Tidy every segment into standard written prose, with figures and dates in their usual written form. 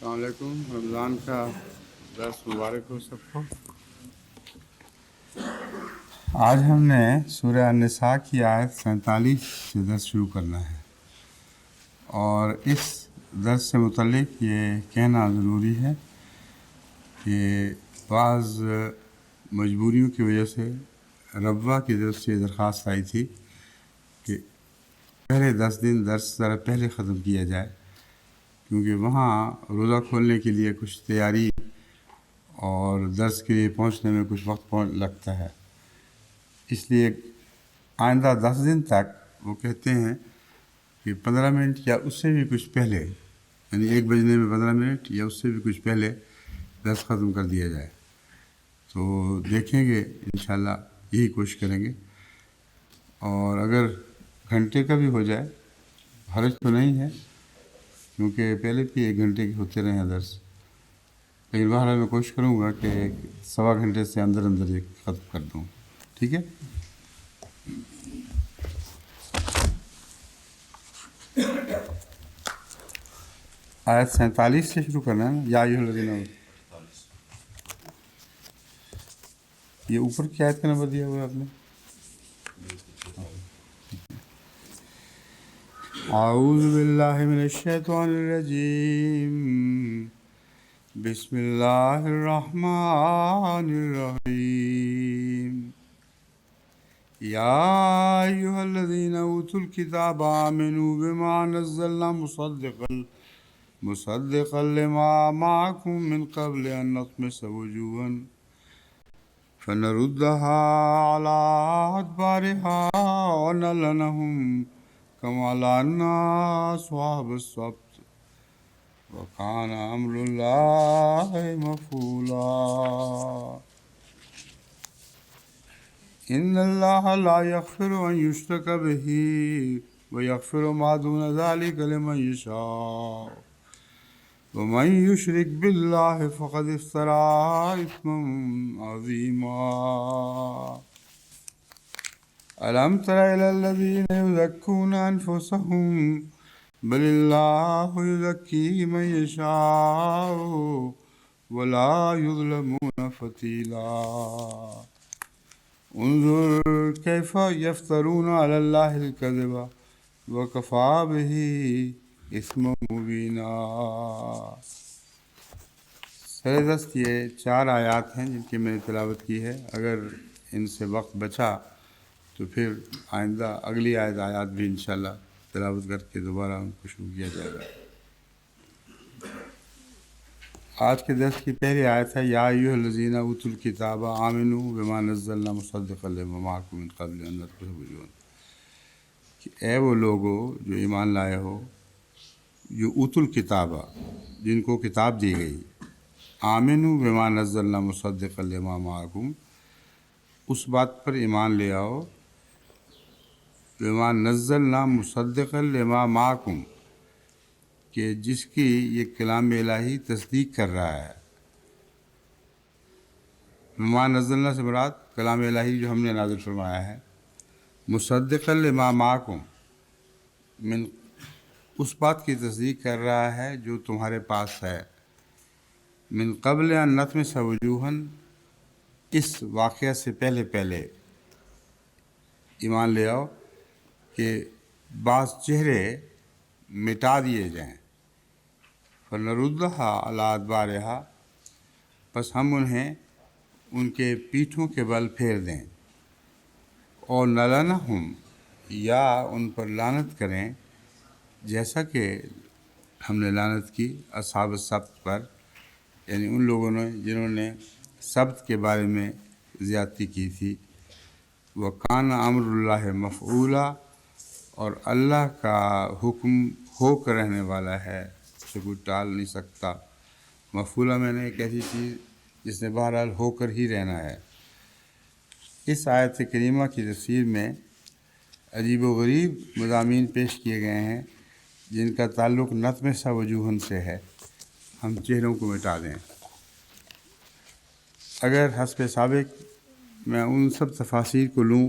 السلام علیکم۔ رمضان کا درس مبارک ہو سب کو۔ آج ہم نے سورہ النساء کی آیت 47 سے درس شروع کرنا ہے، اور اس درس سے متعلق یہ کہنا ضروری ہے کہ بعض مجبوریوں کی وجہ سے ربوہ کی طرف سے درخواست آئی تھی کہ پہلے 10 دن درس ذرا پہلے ختم کیا جائے، کیونکہ وہاں روزہ کھولنے کے لیے کچھ تیاری اور درس کے لیے پہنچنے میں کچھ وقت لگتا ہے۔ اس لیے آئندہ 10 دن تک وہ کہتے ہیں کہ 15 منٹ یا اس سے بھی کچھ پہلے، یعنی 1 بجنے میں 15 منٹ یا اس سے بھی کچھ پہلے درس ختم کر دیا جائے۔ تو دیکھیں گے انشاءاللہ، یہی کوشش کریں گے، اور اگر گھنٹے کا بھی ہو جائے حرج تو نہیں ہے، کیونکہ پہلے بھی 1 گھنٹے کے ہوتے رہے ہیں درس، لیکن بہرحال میں کوشش کروں گا کہ 1.25 گھنٹے سے اندر یہ ختم کر دوں۔ ٹھیک ہے؟ آیت 47 سے شروع کرنا ہے نا، یا ایھا الذین آمنوا۔ یہ اوپر کی آیت کا نمبر دیا ہوا ہے آپ نے؟ اعوذ باللہ من الشیطان الرجیم، بسم اللہ الرحمن الرحیم۔ یا ایھا الذین اوتوا الکتاب آمنوا بما نزلنا مصدقا لما معکم من قبل ان نطمس وجوہا فنردها على أدبارها ونلعنهم كما لعنا أصحاب السبت وكان أمر الله مفعولا۔ إن الله لا يغفر أن يشرك به ويغفر ما دون ذلك لمن يشاء ومن يشرك بالله فقد افترى إثما عظيما۔ ألم تر إلى الذين يزكون أنفسهم بل الله يزكي من يشاء ولا يظلمون فتيلا۔ انظر كيف يفترون على الله الكذب وكفى به اثما مبینا۔ سردست یہ 4 آیات ہیں جن کی میں نے تلاوت کی ہے۔ اگر ان سے وقت بچا تو پھر آئندہ اگلی آیات بھی انشاءاللہ تلاوت کر کے دوبارہ ان کو شروع کیا جائے گا۔ آج کے درس کی پہلی آیت ہے، یا ایھا الذین اوتوا الکتاب آمنوا بما نزلنا مصدقا لما معکم من قبل ان نطمس وجوہا، کہ اے وہ لوگو جو ایمان لائے ہو، جو اوتوا الکتاب، جن کو کتاب دی گئی، آمنوا بما نزلنا مصدقا لما معکم، اس بات پر ایمان لے آؤ، بما نزلنا مصدقا لما معکم، کہ جس کی یہ کلام الہی تصدیق کر رہا ہے۔ بما نزلنا سے مراد کلام الہی جو ہم نے نازل فرمایا ہے، مصدقا لما معکم، من اس بات کی تصدیق کر رہا ہے جو تمہارے پاس ہے، من قبل ان نطمس وجوہا، اس واقعہ سے پہلے ایمان لے آؤ کہ بعض چہرے مٹا دیے جائیں، فنردھا علی ادبارہا، پس ہم انہیں ان کے پیٹھوں کے بل پھیر دیں، اور نلعنہم، یا ان پر لعنت کریں، جیسا کہ ہم نے لعنت کی اصحاب السبت پر، یعنی ان لوگوں نے جنہوں نے سبت کے بارے میں زیادتی کی تھی۔ وَكَانَ أَمْرُ اللَّهِ مَفْعُولًا، اور اللہ کا حکم ہو کر رہنے والا ہے، اسے کوئی ٹال نہیں سکتا۔ مفعولہ میں نے ایک ایسی چیز جس نے بہرحال ہو کر ہی رہنا ہے۔ اس آیت کریمہ کی تفسیر میں عجیب و غریب مضامین پیش کیے گئے ہیں جن کا تعلق نطمس وجوہن سے ہے، ہم چہروں کو مٹا دیں۔ اگر حسب سابق میں ان سب تفاسیر کو لوں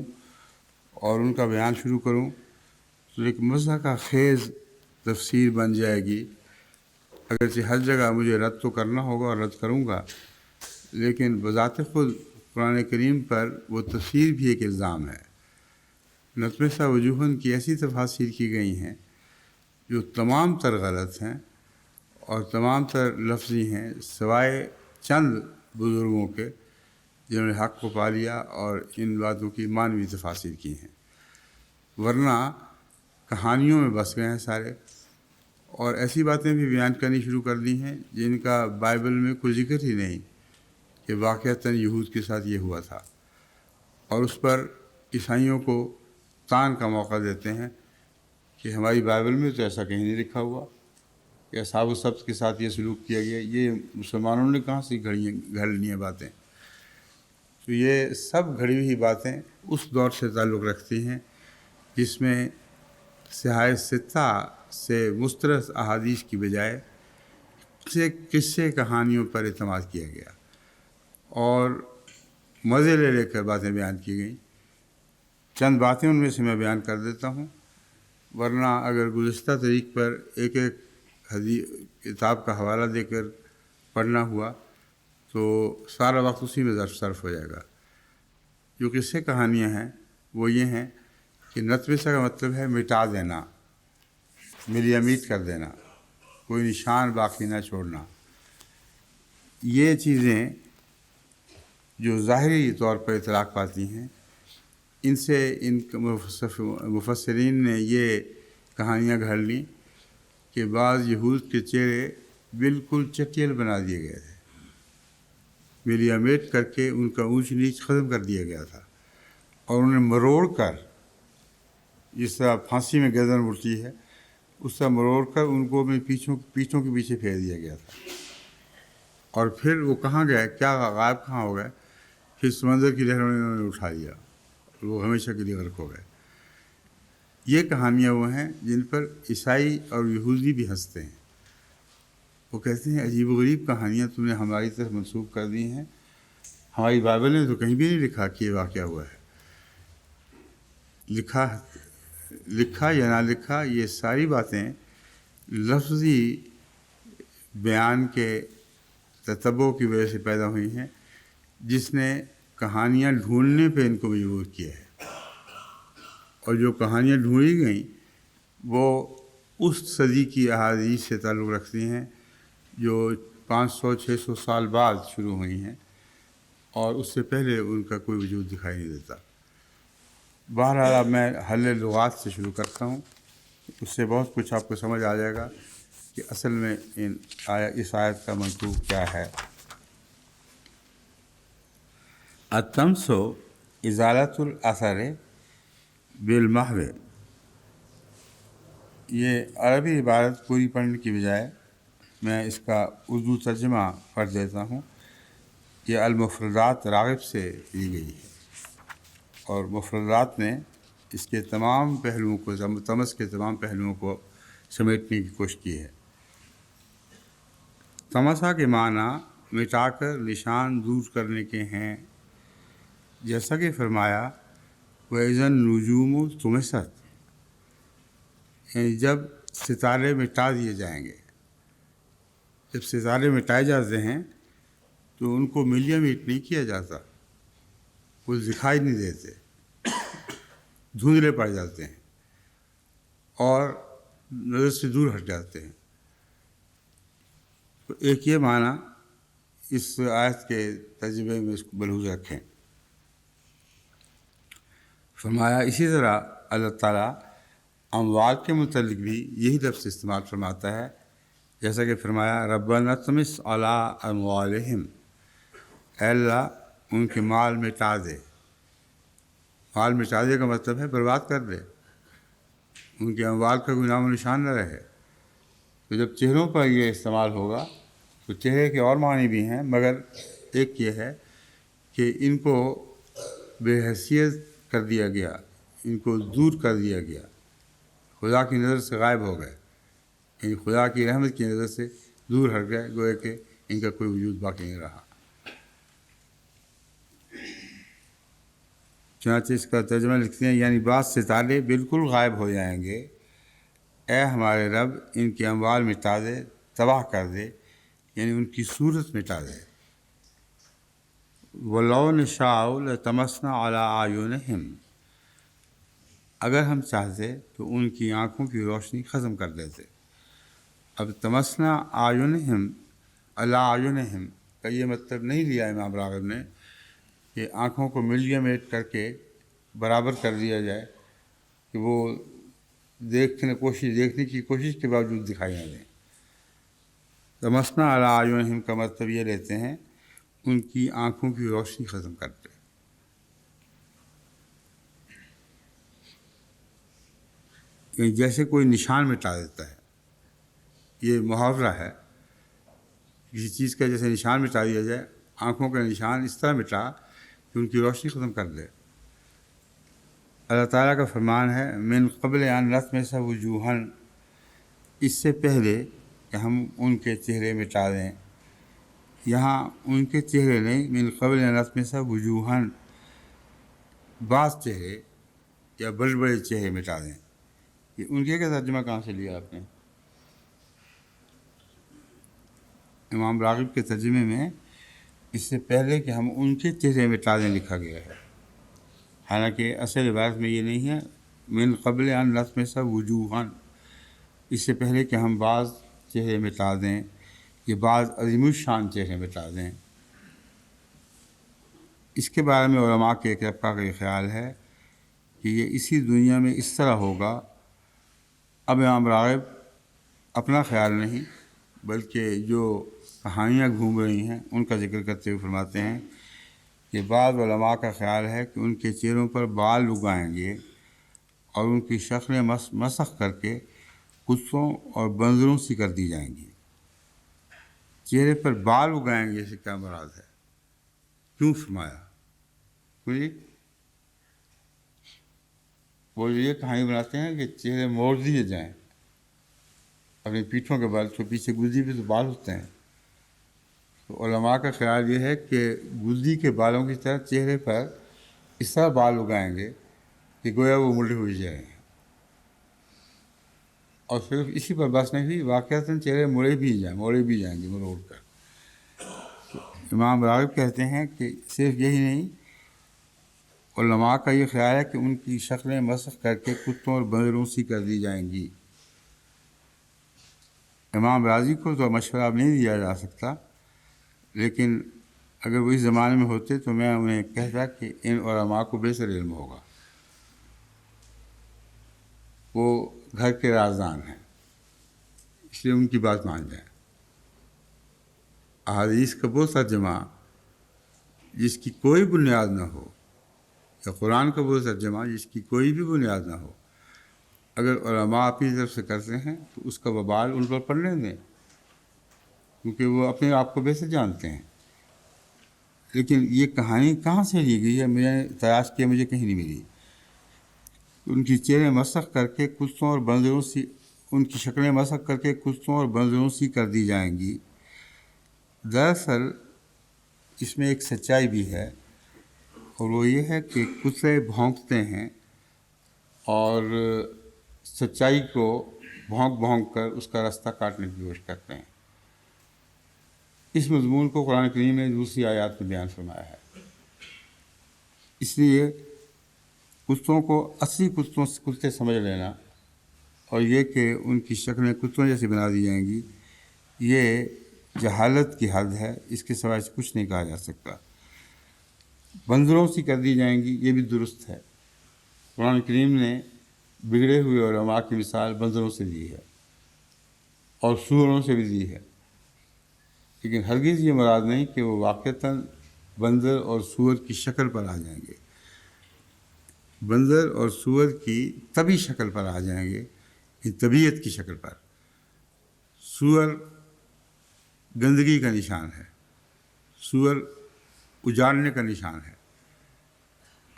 اور ان کا بیان شروع کروں تو ایک مضحکہ خیز تفسیر بن جائے گی اگرچہ ہر جگہ مجھے رد تو کرنا ہوگا اور رد کروں گا، لیکن بذات خود قرآن کریم پر وہ تفسیر بھی ایک الزام ہے۔ نتمسہ وجوہاً کی ایسی تفاسیر کی گئی ہیں جو تمام تر غلط ہیں اور تمام تر لفظی ہیں، سوائے چند بزرگوں کے جنہوں نے حق کو پا لیا اور ان باتوں کی معنوی تفاسیر کی ہیں، ورنہ کہانیوں میں بس گئے ہیں سارے، اور ایسی باتیں بھی بیان کرنی شروع کر دی ہیں جن کا بائبل میں کوئی ذکر ہی نہیں کہ واقعتاً یہود کے ساتھ یہ ہوا تھا، اور اس پر عیسائیوں کو تان کا موقع دیتے ہیں کہ ہماری بائبل میں تو ایسا کہیں نہیں لکھا ہوا کہ اصحاب السبت کے ساتھ یہ سلوک کیا گیا، یہ مسلمانوں نے کہاں سے گھڑ لی ہیں باتیں۔ تو یہ سب گھڑی ہوئی باتیں اس دور سے تعلق رکھتی ہیں جس میں صحاح ستہ سے مسترد احادیث کی بجائے قصے کہانیوں پر اعتماد کیا گیا اور مزے لے لے کر باتیں بیان کی گئیں۔ چند باتیں ان میں سے میں بیان کر دیتا ہوں، ورنہ اگر گزشتہ طریق پر ایک ایک کتاب کا حوالہ دے کر پڑھنا ہوا تو سارا وقت اسی میں صرف ہو جائے گا۔ جو قصے کہانیاں ہیں وہ یہ ہیں کہ نتمسہ کا مطلب ہے مٹا دینا، ملیا میٹ کر دینا، کوئی نشان باقی نہ چھوڑنا۔ یہ چیزیں جو ظاہری طور پر اطلاق پاتی ہیں، ان سے ان مفسرین نے یہ کہانیاں گھڑ لیں کہ بعض یہود کے چہرے بالکل چٹیل بنا دیے گئے تھے، ملیا میٹ کر کے ان کا اونچ نیچ ختم کر دیا گیا تھا، اور انہیں مروڑ کر، جس طرح پھانسی میں گردن اڑتی ہے اس طرح مروڑ کر ان کو اپنے پیٹھوں کے پیچھے پھیر دیا گیا تھا، اور پھر وہ کہاں گئے، کیا غائب کہاں ہو گئے، پھر سمندر کی لہروں نے انہوں نے اٹھا لیا اور وہ ہمیشہ کے لیے غرق ہو گئے۔ یہ کہانیاں وہ ہیں جن پر عیسائی اور یہودی بھی ہنستے ہیں۔ وہ کہتے ہیں عجیب و غریب کہانیاں تم نے ہماری طرف منسوب کر دی ہیں، ہماری بائبل نے تو کہیں بھی نہیں لکھا کہ یہ واقعہ ہوا ہے۔ لکھا یا نہ لکھا، یہ ساری باتیں لفظی بیان کے تتبع کی وجہ سے پیدا ہوئی ہیں، جس نے کہانیاں ڈھونڈنے پہ ان کو مجبور کیا ہے، اور جو کہانیاں ڈھونڈی گئیں وہ اس صدی کی احادیث سے تعلق رکھتی ہیں جو 500-600 سال بعد شروع ہوئی ہیں، اور اس سے پہلے ان کا کوئی وجود دکھائی نہیں دیتا۔ بہرحال اب میں حل لغات سے شروع کرتا ہوں، اس سے بہت کچھ آپ کو سمجھ آ جائے گا کہ اصل میں اس آیت کا منطوق کیا ہے۔ الطمس ازالۃ الاثر بالمحو، یہ عربی عبارت پوری پڑھنے کی بجائے میں اس کا اردو ترجمہ پڑھ دیتا ہوں۔ یہ المفردات راغب سے لی گئی ہے، اور مفردات نے اس کے تمام پہلوؤں کو، طمس کے تمام پہلوؤں کو سمیٹنے کی کوشش کی ہے۔ طمسہ کے معنی مٹا کر نشان دور کرنے کے ہیں، جیسا کہ فرمایا وَإِذَا النُّجُومُ طُمِسَتْ، یعنی جب ستارے مٹا دیے جائیں گے۔ جب ستارے مٹائے جاتے ہیں تو ان کو ملیا میٹ نہیں کیا جاتا، وہ دکھائی نہیں دیتے، دھندلے پڑ جاتے ہیں اور نظر سے دور ہٹ جاتے ہیں۔ تو ایک یہ معنی اس آیت کے ترجمے میں اس کو ملحوظ رکھیں۔ فرمایا اسی طرح اللہ تعالیٰ اموات کے متعلق بھی یہی لفظ استعمال فرماتا ہے، جیسا کہ فرمایا ربنا اطمس علی اموالہم، اے اللہ ان کے مال مٹا دے۔ مال مٹا دے کا مطلب ہے برباد کر دے، ان کے اموال کا کوئی نام و نشان نہ رہے۔ تو جب چہروں پر یہ استعمال ہوگا تو چہرے کے اور معنی بھی ہیں، مگر ایک یہ ہے کہ ان کو بے حیثیت کر دیا گیا، ان کو دور کر دیا گیا، خدا کی نظر سے غائب ہو گئے، یعنی خدا کی رحمت کی نظر سے دور ہٹ گئے، گویا کہ ان کا کوئی وجود باقی نہیں رہا۔ چنانچہ اس کا ترجمہ لکھتے ہیں یعنی بعض ستارے بالکل غائب ہو جائیں گے، اے ہمارے رب ان کے اموال مٹا دے تباہ کر دے، یعنی ان کی صورت مٹا دے۔ وَلَوْ نَشَاءُ لَطَمَسْنَا عَلَىٰ أَعْيُنِهِمْ، اگر ہم چاہتے تو ان کی آنکھوں کی روشنی ختم کر دیتے۔ اب تمسنا اعینہم علی اعینہم کا یہ مطلب نہیں لیا امام راغب نے کہ آنکھوں کو ملیمیٹ کر کے برابر کر دیا جائے کہ وہ دیکھنے کی کوشش کے باوجود دکھائی نہ دیں۔ تمسنا علی اعینہم کا مطلب یہ لیتے ہیں ان کی آنکھوں کی روشنی ختم کرتے۔ جیسے کوئی نشان مٹا دیتا ہے، یہ محاورہ ہے، کسی چیز کا جیسے نشان مٹا دیا جائے، آنکھوں کا نشان اس طرح مٹا کہ ان کی روشنی ختم کر دے۔ اللہ تعالیٰ کا فرمان ہے من قبل ان نطمس وجوہا، اس سے پہلے کہ ہم ان کے چہرے مٹا دیں۔ یہاں ان کے چہرے نہیں، من قبل ان نطمس وجوہا، بعض چہرے یا بڑے بڑے چہرے مٹا دیں۔ یہ ان کے کا ترجمہ کہاں سے لیا آپ نے؟ امام راغب کے ترجمے میں اس سے پہلے کہ ہم ان کے چہرے مٹا دیں لکھا گیا ہے، حالانکہ اصل عبارت میں یہ نہیں ہے من قبل ان نطمس وجوہا، اس سے پہلے کہ ہم بعض چہرے مٹا دیں، یہ بعض عظیم الشان چہرے مٹا دیں۔ اس کے بارے میں علماء کے ایک طبقہ کا یہ خیال ہے کہ یہ اسی دنیا میں اس طرح ہوگا۔ اب امام راغب اپنا خیال نہیں بلکہ جو کہانیاں گھوم رہی ہیں ان کا ذکر کرتے ہوئے فرماتے ہیں کہ بعض علماء کا خیال ہے کہ ان کے چہروں پر بال اگائیں گے اور ان کی شکلیں مسخ کر کے کتوں اور بندروں سی کر دی جائیں گی۔ چہرے پر بال اگائیں گے، اسے کیا مراد ہے؟ کیوں فرمایا؟ وہ یہ کہانی بناتے ہیں کہ چہرے موڑ دیے جائیں، اپنی پیٹھوں کے بال، تو پیچھے گدی بھی تو بال ہوتے ہیں۔ تو علماء کا خیال یہ ہے کہ گدی کے بالوں کی طرح چہرے پر اس طرح بال اگائیں گے کہ گویا وہ مڑے ہوئے جائیں، اور صرف اسی پر بس نہیں ہوئی، واقعتاً چہرے موڑے بھی جائیں گے مروڑ کر۔ امام راغب کہتے ہیں کہ صرف یہی نہیں، علماء کا یہ خیال ہے کہ ان کی شکلیں مسخ کر کے کتوں اور بندروں سی کر دی جائیں گی۔ امام راضی کو تو مشورہ اب نہیں دیا جا سکتا، لیکن اگر وہ اس زمانے میں ہوتے تو میں انہیں کہتا کہ ان علماء کو بہتر علم ہوگا، وہ گھر کے رازدان ہیں، اس لیے ان کی بات مان جائیں۔ احادیث کا وہ ترجمہ جس کی کوئی بنیاد نہ ہو، یا قرآن کا وہ ترجمہ جس کی کوئی بھی بنیاد نہ ہو، اگر علماء اپنی طرف سے کرتے ہیں تو اس کا وبال ان پر پڑنے دیں، کیونکہ وہ اپنے آپ کو بہتر جانتے ہیں۔ لیکن یہ کہانی کہاں سے لی گئی ہے؟ میں نے تلاش کیا، مجھے کہیں نہیں ملی۔ ان کی چہریں مسخ کر کے کتوں اور بندروں سی، ان کی شکلیں مسخ کر کے کتوں اور بندروں سی کر دی جائیں گی۔ دراصل اس میں ایک سچائی بھی ہے، اور وہ یہ ہے کہ کتے بھونکتے ہیں اور سچائی کو بھونک بھونک کر اس کا راستہ کاٹنے کی کوشش کرتے ہیں۔ اس مضمون کو قرآن کریم نے دوسری آیات میں بیان فرمایا ہے۔ اس لیے کتوں کو اصلی کتے سمجھ لینا اور یہ کہ ان کی شکلیں کتوں جیسی بنا دی جائیں گی، یہ جہالت کی حد ہے، اس کے سوائے کچھ نہیں کہا جا سکتا۔ بندروں سی کر دی جائیں گی، یہ بھی درست ہے۔ قرآن کریم نے بگڑے ہوئے علماء کی مثال بندروں سے دی ہے اور سوروں سے بھی دی ہے، لیکن ہرگز یہ مراد نہیں کہ وہ واقعتاً بندر اور سور کی شکل پر آ جائیں گے۔ بندر اور سور کی طبی شکل پر آ جائیں گے، طبیعت کی شکل پر۔ سور گندگی کا نشان ہے، سور اجاڑنے کا نشان ہے،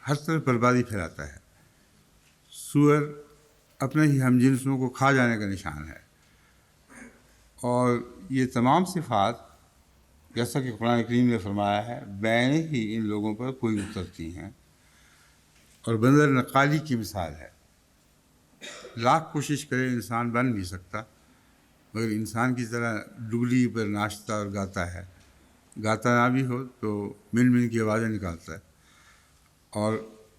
ہر طرف بربادی پھیلاتا ہے۔ سور اپنے ہی ہم جنسوں کو کھا جانے کا نشان ہے، اور یہ تمام صفات جیسا کہ قرآن کریم نے فرمایا ہے بین ہی ان لوگوں پر کوئی اترتی ہیں، اور بندر نقالی کی مثال ہے۔ لاکھ کوشش کرے انسان بن بھی سکتا، مگر انسان کی طرح ڈگلی پر ناچتا اور گاتا ہے، گاتا نہ بھی ہو تو من من کی آوازیں نکالتا ہے، اور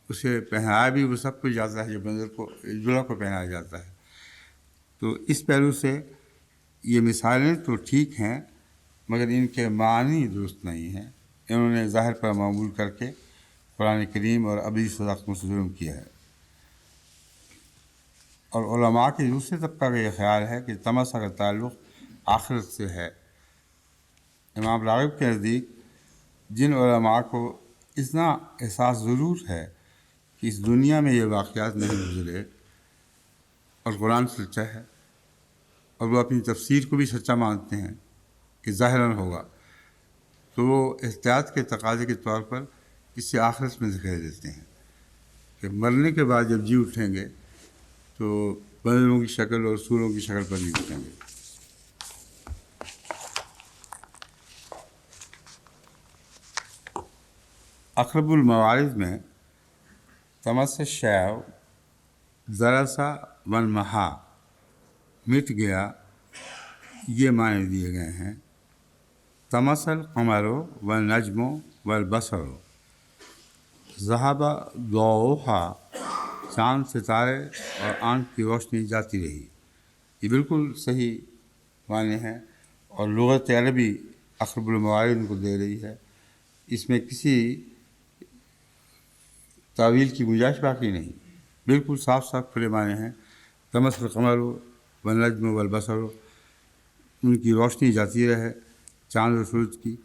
اسے پہنایا بھی وہ سب کچھ جاتا ہے جو بندر کو دلہا کو پہنایا جاتا ہے۔ تو اس پہلو سے یہ مثالیں تو ٹھیک ہیں مگر ان کے معنی درست نہیں ہیں، انہوں نے ظاہر پر معمول کر کے قرآن کریم اور ابدی صداقتوں سے ظلم کیا ہے۔ اور علماء کے دوسرے طبقہ کا یہ خیال ہے کہ تمسا کا تعلق آخرت سے ہے۔ امام راغب کے نزدیک جن علماء کو اتنا احساس ضرور ہے کہ اس دنیا میں یہ واقعات نہیں گزرے اور قرآن سچا ہے، اور وہ اپنی تفسیر کو بھی سچا مانتے ہیں کہ ظاہراً ہوگا، تو وہ احتیاط کے تقاضے کے طور پر اسے آخرت میں دکھائی دیتے ہیں کہ مرنے کے بعد جب جی اٹھیں گے تو بندروں کی شکل اور سوروں کی شکل پر جی اٹھیں گے۔ اقرب الموارد میں تمس شیو ذرا سا ون مہا، مٹ گیا، یہ معنی دیے گئے ہیں۔ تمس القمر والنجم والبصر ذہب ضوءها، چاند ستارے اور آنکھ کی روشنی جاتی رہی۔ یہ بالکل صحیح معنی ہیں، اور لغت عربی اقرب الموارد ان کو دے رہی ہے، اس میں کسی تعویل کی گنجائش باقی نہیں، بالکل صاف صاف کھلے معنی ہیں۔ تمس القمر والنجم والبصر، ان کی روشنی جاتی رہے چاند اور سورج کی،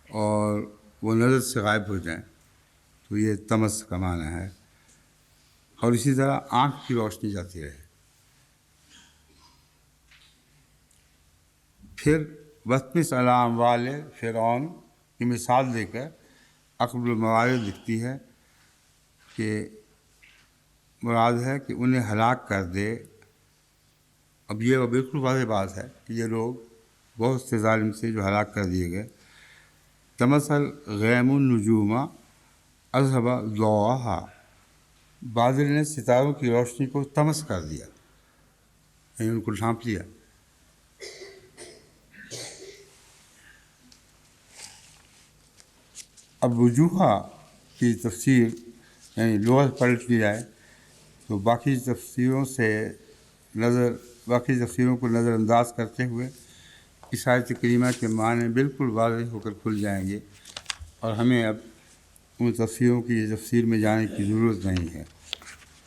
اور وہ نظر سے غائب ہو جائیں، تو یہ تمس کا معنی ہے۔ اور اسی طرح آنکھ کی روشنی جاتی رہے۔ پھر وطمس علام والے فرعون کی مثال دے کر اقرب الموارد لکھتی ہے کہ مراد ہے کہ انہیں ہلاک کر دے۔ اب یہ بالکل واضح بات ہے کہ یہ لوگ بہت سے ظالم سے جو ہلاک کر دیے گئے۔ تمثل غیم النجوم اذهب ضوءها، بادل نے ستاروں کی روشنی کو طمس کر دیا، یعنی ان کو ڈھانپ لیا۔ اب وجوہا کی تفسیر یعنی لغت پلٹ لی جائے تو باقی تفسیروں کو نظر انداز کرتے ہوئے اس آیت کریمہ کے معنی بالکل واضح ہو کر کھل جائیں گے، اور ہمیں اب ان تفسیروں کی تفسیر میں جانے کی ضرورت نہیں ہے۔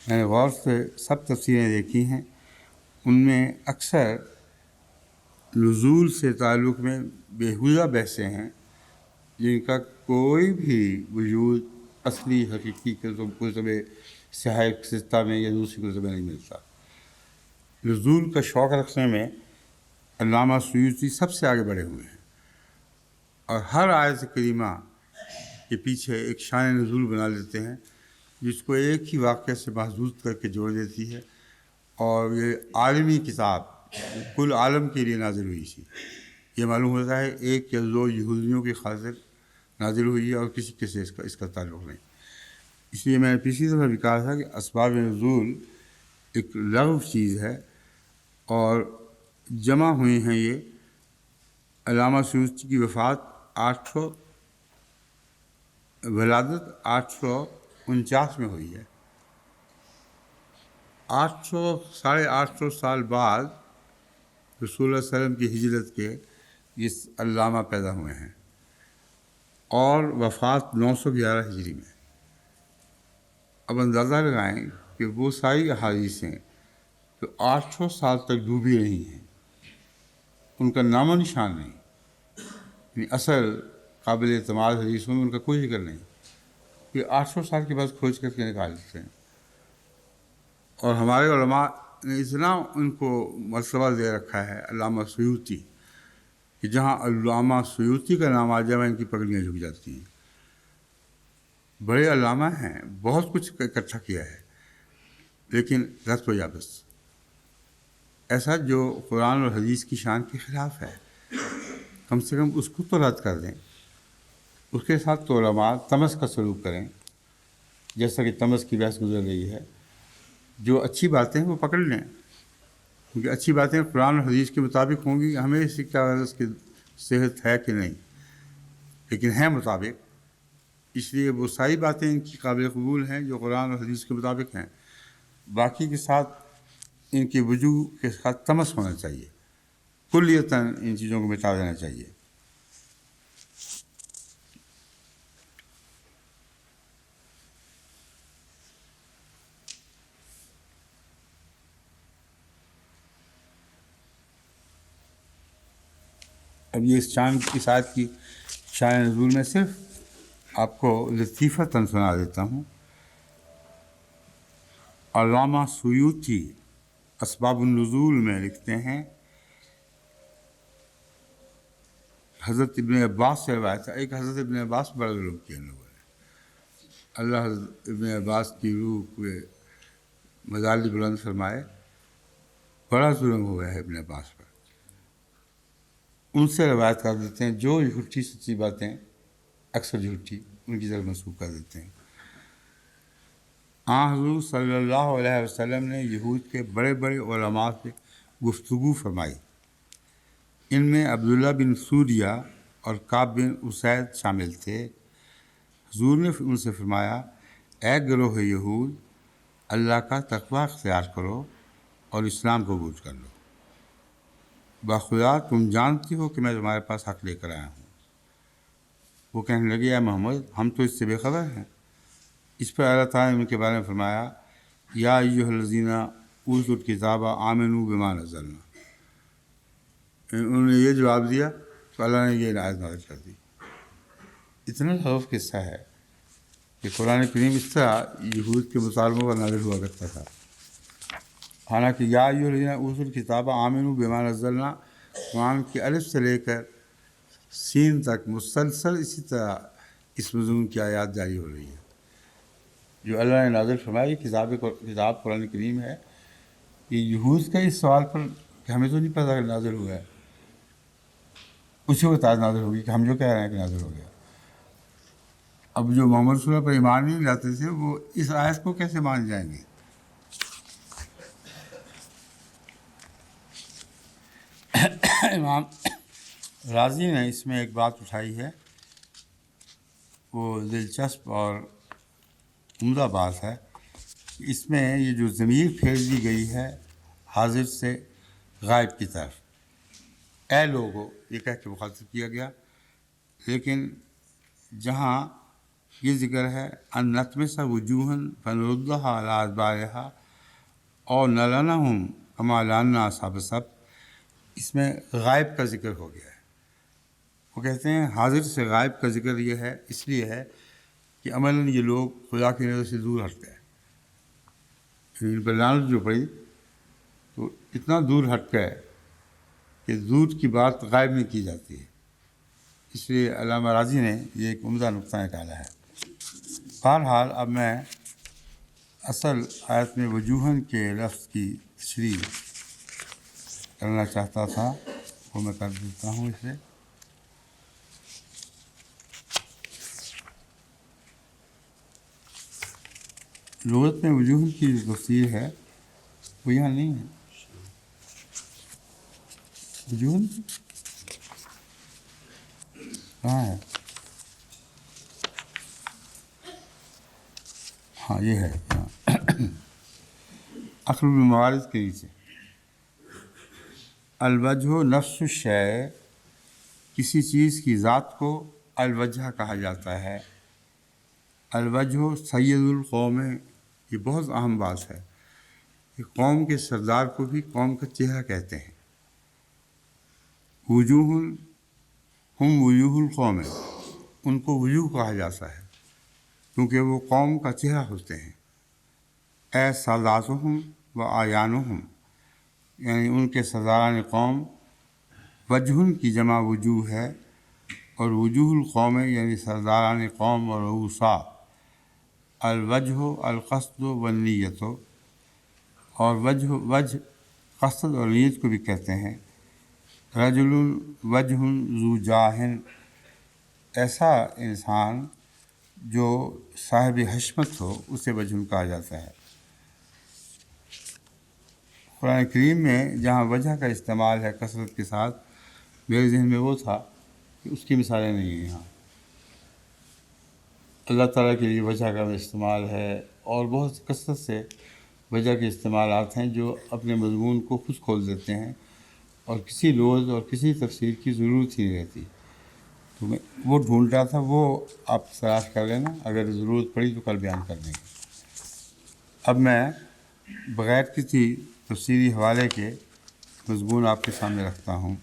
میں نے غور سے سب تفسیریں دیکھی ہیں، ان میں اکثر نزول سے تعلق میں بیہودہ بحثیں ہیں جن کا کوئی بھی وجود اصلی حقیقی کتب صحائف ستہ میں یا دوسری کتب میں نہیں ملتا۔ نزول کا شوق رکھنے میں علامہ سیوطی سب سے آگے بڑھے ہوئے ہیں، اور ہر آیت کریمہ کے پیچھے ایک شان نزول بنا لیتے ہیں جس کو ایک ہی واقعہ سے محظوظ کر کے جوڑ دیتی ہے، اور یہ عالمی کتاب کل عالم کے لیے نازل ہوئی تھی۔ یہ معلوم ہوتا ہے ایک یا دو یہودیوں کی خاطر نازل ہوئی ہے اور کسی کے سے اس کا تعلق نہیں۔ اس لیے میں نے پچھلی دفعہ بھی کہا تھا کہ اسباب نزول ایک لغو چیز ہے، اور جمع ہوئی ہیں یہ علامہ سیوطی کی وفات 849 میں ہوئی ہے۔ 850 سال بعد رسول اللہ علیہ وسلم کی ہجرت کے یہ علامہ پیدا ہوئے ہیں، اور وفات 911 ہجری میں۔ اب اندازہ لگائیں کہ وہ ساری احادیث ہیں جو 800 سال تک ڈوبی رہی ہیں، ان کا نام و نشان نہیں، یعنی اصل قابل اعتماد حدیثوں میں ان کا کوئی ذکر نہیں، یہ 800 سال کے بعد کھوج کر کے نکال دیتے ہیں۔ اور ہمارے علماء نے اتنا ان کو مرتبہ دے رکھا ہے علامہ سیوطی کہ جہاں علامہ سیوطی کا نام آ جائے ان کی پگڑیاں جھک جاتی ہیں۔ بڑے علامہ ہیں، بہت کچھ اکٹھا کیا ہے، لیکن رت و یابس ایسا جو قرآن اور حدیث کی شان کے خلاف ہے، کم سے کم اس کو تو رد کر دیں۔ اس کے ساتھ تو علماء تمس کا سلوک کریں، جیسا کہ تمس کی بحث گزر رہی ہے۔ جو اچھی باتیں ہیں وہ پکڑ لیں، کیونکہ اچھی باتیں قرآن اور حدیث کے مطابق ہوں گی، ہمیں اس سے کیا اس کی صحت ہے کہ نہیں، لیکن ہیں مطابق، اس لیے وہ ساری باتیں ان کی قابل قبول ہیں جو قرآن اور حدیث کے مطابق ہیں. باقی کے ساتھ ان کی وجوہ کے ساتھ تمس ہونا چاہیے، کلیتاً ان چیزوں کو مٹا دینا چاہیے. اب یہ اس چاند کی ساتھ کی شان نزول میں صرف آپ کو لطیفتاً سنا دیتا ہوں. علامہ سیوطی اسباب النزول میں لکھتے ہیں، حضرت ابن عباس سے روایت ہے. ایک حضرت ابن عباس بڑا ظلم کیا ان لوگوں نے، اللہ حضرت ابن عباس کی روح کو مزال بلند فرمائے، بڑا ظلم ہوا ہے ابن عباس پر. ان سے روایت کر دیتے ہیں جو جھوٹی سچی باتیں اکثر جھوٹی ان کی طرف منسوخ کر دیتے ہیں. حضور صلی اللہ علیہ وسلم نے یہود کے بڑے بڑے علماء سے گفتگو فرمائی. ان میں عبداللہ بن سوریہ اور کعب بن اسید شامل تھے. حضور نے ان سے فرمایا، اے گروہ یہود، اللہ کا تقوی اختیار کرو اور اسلام قبول کر لو. بخدا تم جانتی ہو کہ میں تمہارے پاس حق لے کر آیا ہوں. وہ کہنے لگے، اے محمد، ہم تو اس سے بے خبر ہیں. اس پر اللہ تعالیٰ نے ان کے بارے میں فرمایا، یا ایھا الذین اوتوا الکتاب آمنوا بما نزلنا. انہوں نے یہ جواب دیا تو اللہ نے یہ آیت نازل کر دی. اتنا خوف قصہ ہے کہ قرآن کریم اس طرح یہود کے مطالبوں پر نازل ہوا کرتا تھا. حالانکہ یا ایھا الذین اوتوا الکتاب آمنوا بما نزلنا قرآن کی الف سے لے کر سین تک مسلسل اسی طرح اس مضمون کی آیات جاری ہو رہی ہیں جو اللہ نے نازل فرمائی. کتاب قرآن کریم ہے. یہ یہود کا اس سوال پر کہ ہمیں تو نہیں پتہ کہ نازل ہوا ہے، اسی وقت آج نازل ہوگی کہ ہم جو کہہ رہے ہیں کہ نازل ہو گیا. اب جو محمد صلی اللہ علیہ وسلم پر ایمان نہیں لاتے تھے وہ اس آیت کو کیسے مان جائیں گے؟ امام راضی نے اس میں ایک بات اٹھائی ہے، وہ دلچسپ اور عمدہ بات ہے. اس میں یہ جو ضمیر پھیر دی گئی ہے حاضر سے غائب کی طرف، اے لوگو یہ کہہ کے مخاطب کیا گیا. لیکن جہاں یہ ذکر ہے ان نطمس وجوہا فنردھا علی ادبارہا اور نلعنہم کما لعنا اصحاب السبت، اس میں غائب کا ذکر ہو گیا ہے. وہ کہتے ہیں حاضر سے غائب کا ذکر یہ ہے، اس لیے ہے کہ عملاً یہ لوگ خدا کی نظر سے دور ہٹ گئے. ان پر لعنت جو پڑی تو اتنا دور ہٹ گئے کہ دودھ کی بات غائب میں کی جاتی ہے. اس لیے علامہ راضی نے یہ ایک عمدہ نقطہ نکالا ہے. بہرحال اب میں اصل آیت میں وجوہاً کے لفظ کی تشریح کرنا چاہتا تھا، وہ میں کر دیتا ہوں اسے. لغت میں وجوہاً کی جو تفسیر ہے وہ یہاں نہیں ہے. وجوہاً کہاں ہے؟ ہاں یہ ہے اقرب الموارد کے نیچے. الوجہ نفس الشیء، کسی چیز کی ذات کو الوجہ کہا جاتا ہے. الوجہ سید القوم، یہ بہت اہم بات ہے کہ قوم کے سردار کو بھی قوم کا چہرہ کہتے ہیں. وجوہ ہم وجوہ القوم، ان کو وجوہ کہا جاتا ہے کیونکہ وہ قوم کا چہرہ ہوتے ہیں. اے ساداتہم و آیانہم، یعنی ان کے سرداران قوم. وجہ کی جمع وجوہ ہے اور وجوہ القوم یعنی سرداران قوم اور رؤسا. الوجہ القصد والنیت، اور وجہ قصد اور نیت کو بھی کہتے ہیں. رجل وجہ ذو جاہ، ایسا انسان جو صاحب حشمت ہو اسے وجہ کہا جاتا ہے. قرآن کریم میں جہاں وجہ کا استعمال ہے کثرت کے ساتھ، میرے ذہن میں وہ تھا کہ اس کی مثالیں نہیں ہیں یہاں۔ اللہ تعالیٰ کے لیے وجہ کا استعمال ہے، اور بہت کثرت سے وجہ کے استعمالات ہیں جو اپنے مضمون کو خود کھول دیتے ہیں، اور کسی لوز اور کسی تفسیر کی ضرورت ہی نہیں رہتی۔ تو میں وہ ڈھونڈ رہا تھا، وہ آپ تلاش کر لینا، اگر ضرورت پڑی تو کل بیان کر دیں گے۔ اب میں بغیر کسی تفسیری حوالے کے مضمون آپ کے سامنے رکھتا ہوں۔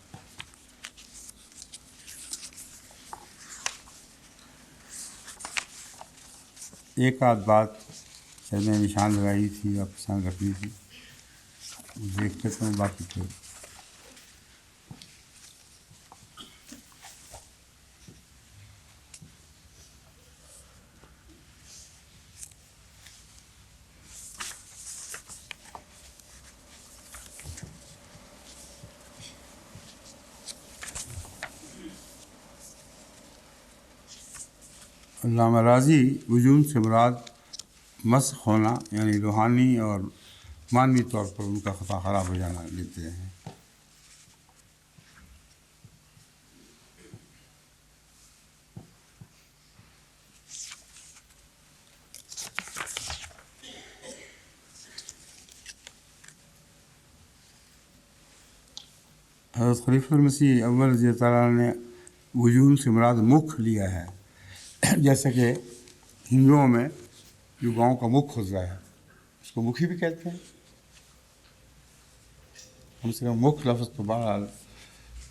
ایک آدھ بات شاید میں نشان لگائی تھی، آپ کے سامنے رکھنی تھی، دیکھتے تو باقی پھر علامہ راضی وجود سے مراد مسخ ہونا یعنی روحانی اور معنوی طور پر ان کا خطا خراب ہو جانا لیتے ہیں۔ حضرت خلیفہ المسیح اول رضی اللہ تعالیٰ نے وجود سے مراد مکھ لیا ہے، جیسا کہ ہندوؤں میں جو گاؤں کا مکھ ہوتا ہے اس کو مکھی بھی کہتے ہیں۔ کم سے کم مکھ لفظ تو بہرحال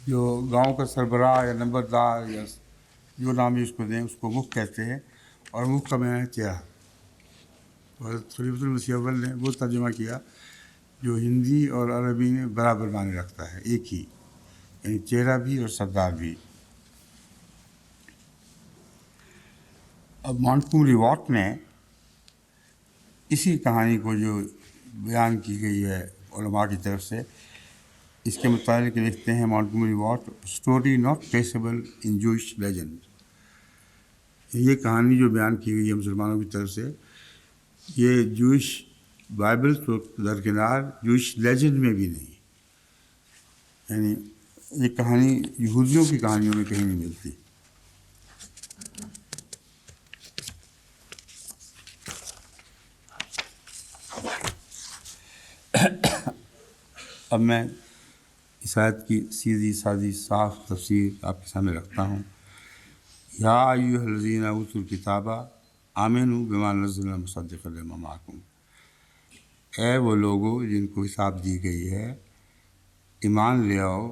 جو گاؤں کا سربراہ یا نمبردار یا جو نام اس کو دیں اس کو مکھ کہتے ہیں، اور مکھ کا معنی ہے چہرہ۔ حضرت خلیفہ المسیح اول نے وہ ترجمہ کیا جو ہندی اور عربی میں برابر معنی رکھتا ہے، ایک ہی، یعنی چہرہ بھی اور سردار بھی۔ اب مونٹگومری واٹ نے اسی کہانی کو جو بیان کی گئی ہے علماء کی طرف سے، اس کے متعلق لکھتے ہیں Montgomery Watt, story not traceable in Jewish legend. یہ کہانی جو بیان کی گئی ہے مسلمانوں کی طرف سے، یہ جوئش بائبل تو درکنار جوئش لیجنڈ میں بھی نہیں، یعنی یہ کہانی یہودیوں کی کہانیوں میں کہیں نہیں ملتی۔ اب میں اس آیت کی سیدھی سادی صاف تفسیر آپ کے سامنے رکھتا ہوں۔ یا ایھا الذین اوتوا الکتاب آمنوا بما نزلنا مصدقا لما معکم، اے وہ لوگوں جن کو کتاب دی گئی ہے، ایمان لے آؤ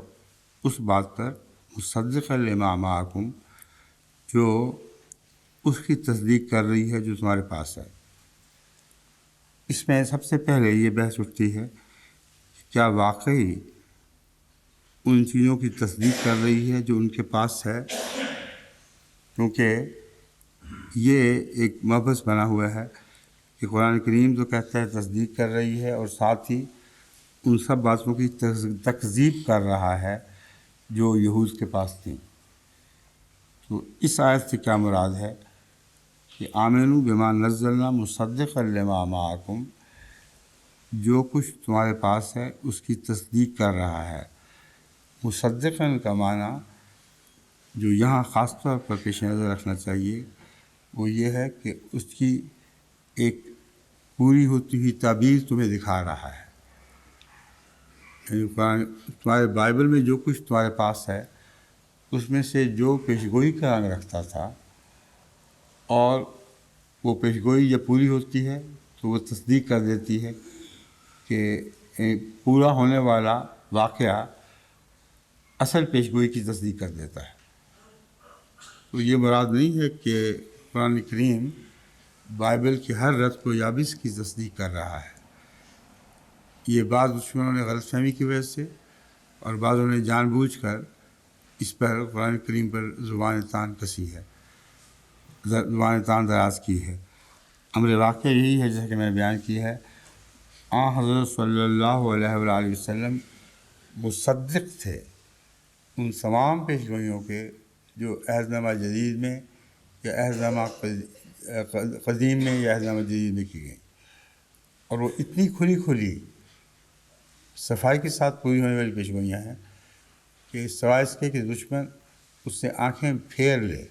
اس بات پر مصدقا لما معکم جو اس کی تصدیق کر رہی ہے جو تمہارے پاس ہے۔ اس میں سب سے پہلے یہ بحث اٹھتی ہے کیا واقعی ان چیزوں کی تصدیق کر رہی ہے جو ان کے پاس ہے، کیونکہ یہ ایک مبحث بنا ہوا ہے کہ قرآن کریم تو کہتا ہے تصدیق کر رہی ہے، اور ساتھ ہی ان سب باتوں کی تکذیب کر رہا ہے جو یہود کے پاس تھیں۔ تو اس آیت سے کیا مراد ہے کہ آمنوا بما نزلنا مصدقا لما معکم، جو کچھ تمہارے پاس ہے اس کی تصدیق کر رہا ہے۔ مصدقاً کا معنی جو یہاں خاص طور پر پیش نظر رکھنا چاہیے وہ یہ ہے کہ اس کی ایک پوری ہوتی ہوئی تعبیر تمہیں دکھا رہا ہے، یعنی تمہارے بائبل میں جو کچھ تمہارے پاس ہے اس میں سے جو پیشگوئی کا رنگ رکھتا تھا، اور وہ پیشگوئی جب پوری ہوتی ہے تو وہ تصدیق کر دیتی ہے کہ پورا ہونے والا واقعہ اصل پیشگوئی کی تصدیق کر دیتا ہے۔ تو یہ مراد نہیں ہے کہ قرآن کریم بائبل کے ہر رد و یابس کی تصدیق کر رہا ہے۔ یہ بعض دشمنوں نے غلط فہمی کی وجہ سے اور بعضوں نے جان بوجھ کر اس پر قرآن کریم پر زبان تان کسی ہے، زبان تان دراز کی ہے۔ امر واقعہ یہی ہے جیسا کہ میں نے بیان کی ہے، حضرت صلی اللہ علیہ وآلہ وسلم مصدق تھے ان تمام پیشگوئیوں کے جو عہد نامہ جدید میں یا عہد نامہ قدیم میں یا عہد نامہ جدید میں کی گئی، اور وہ اتنی کھلی کھلی صفائی کے ساتھ پوری ہونے والی پیشگوئیاں ہیں کہ سوائے اس کے کہ دشمن اس سے آنکھیں پھیر لے،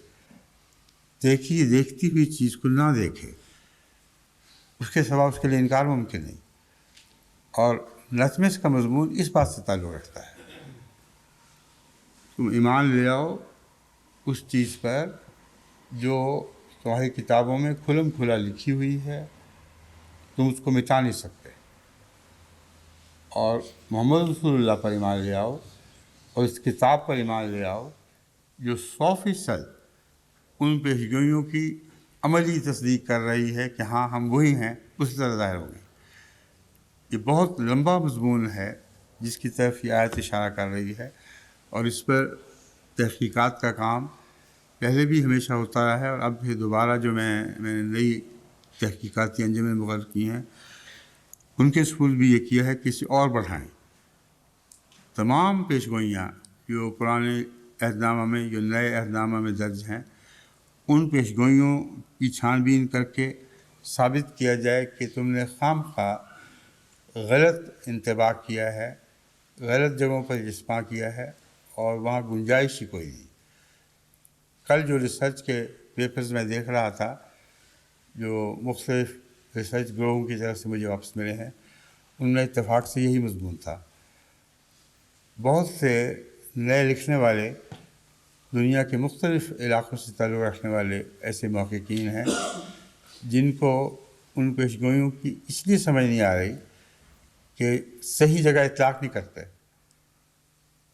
دیکھتی ہوئی چیز کو نہ دیکھے، اس کے سوا اس کے لیے انکار ممکن نہیں۔ اور لطمس کا مضمون اس بات سے تعلق رکھتا ہے، تم ایمان لے آؤ اس چیز پر جو تمہاری کتابوں میں کھلم کھلا لکھی ہوئی ہے، تم اس کو مٹا نہیں سکتے، اور محمد رسول اللہ پر ایمان لے آؤ اور اس کتاب پر ایمان لے آؤ جو 100% ان پیشگوئیوں کی عملی تصدیق کر رہی ہے کہ ہاں ہم وہی ہیں، اسی طرح ظاہر ہو گئی۔ یہ بہت لمبا مضمون ہے جس کی طرف یہ آیت اشارہ کر رہی ہے، اور اس پر تحقیقات کا کام پہلے بھی ہمیشہ ہوتا رہا ہے، اور اب بھی دوبارہ جو میں نے نئی تحقیقاتی انجمن مقرر کی ہیں ان کے سکول بھی یہ کیا ہے کہ اسے اور بڑھائیں۔ تمام پیشگوئیاں جو پرانے عہد نامہ میں، جو نئے عہد نامہ میں درج ہیں، ان پیشگوئیوں کی چھان بین کر کے ثابت کیا جائے کہ تم نے خام خواہ غلط انتباہ کیا ہے، غلط جگہوں پر اجتماع کیا ہے، اور وہاں گنجائش ہی کوئی نہیں۔ کل جو ریسرچ کے پیپرز میں دیکھ رہا تھا جو مختلف ریسرچ گروہوں کی طرف سے مجھے واپس ملے ہیں، ان میں اتفاق سے یہی مضمون تھا۔ بہت سے نئے لکھنے والے، دنیا کے مختلف علاقوں سے تعلق رکھنے والے ایسے محققین ہیں جن کو ان پیشگوئیوں کی اس لیے سمجھ نہیں آ رہی کہ صحیح جگہ اطلاق نہیں کرتے۔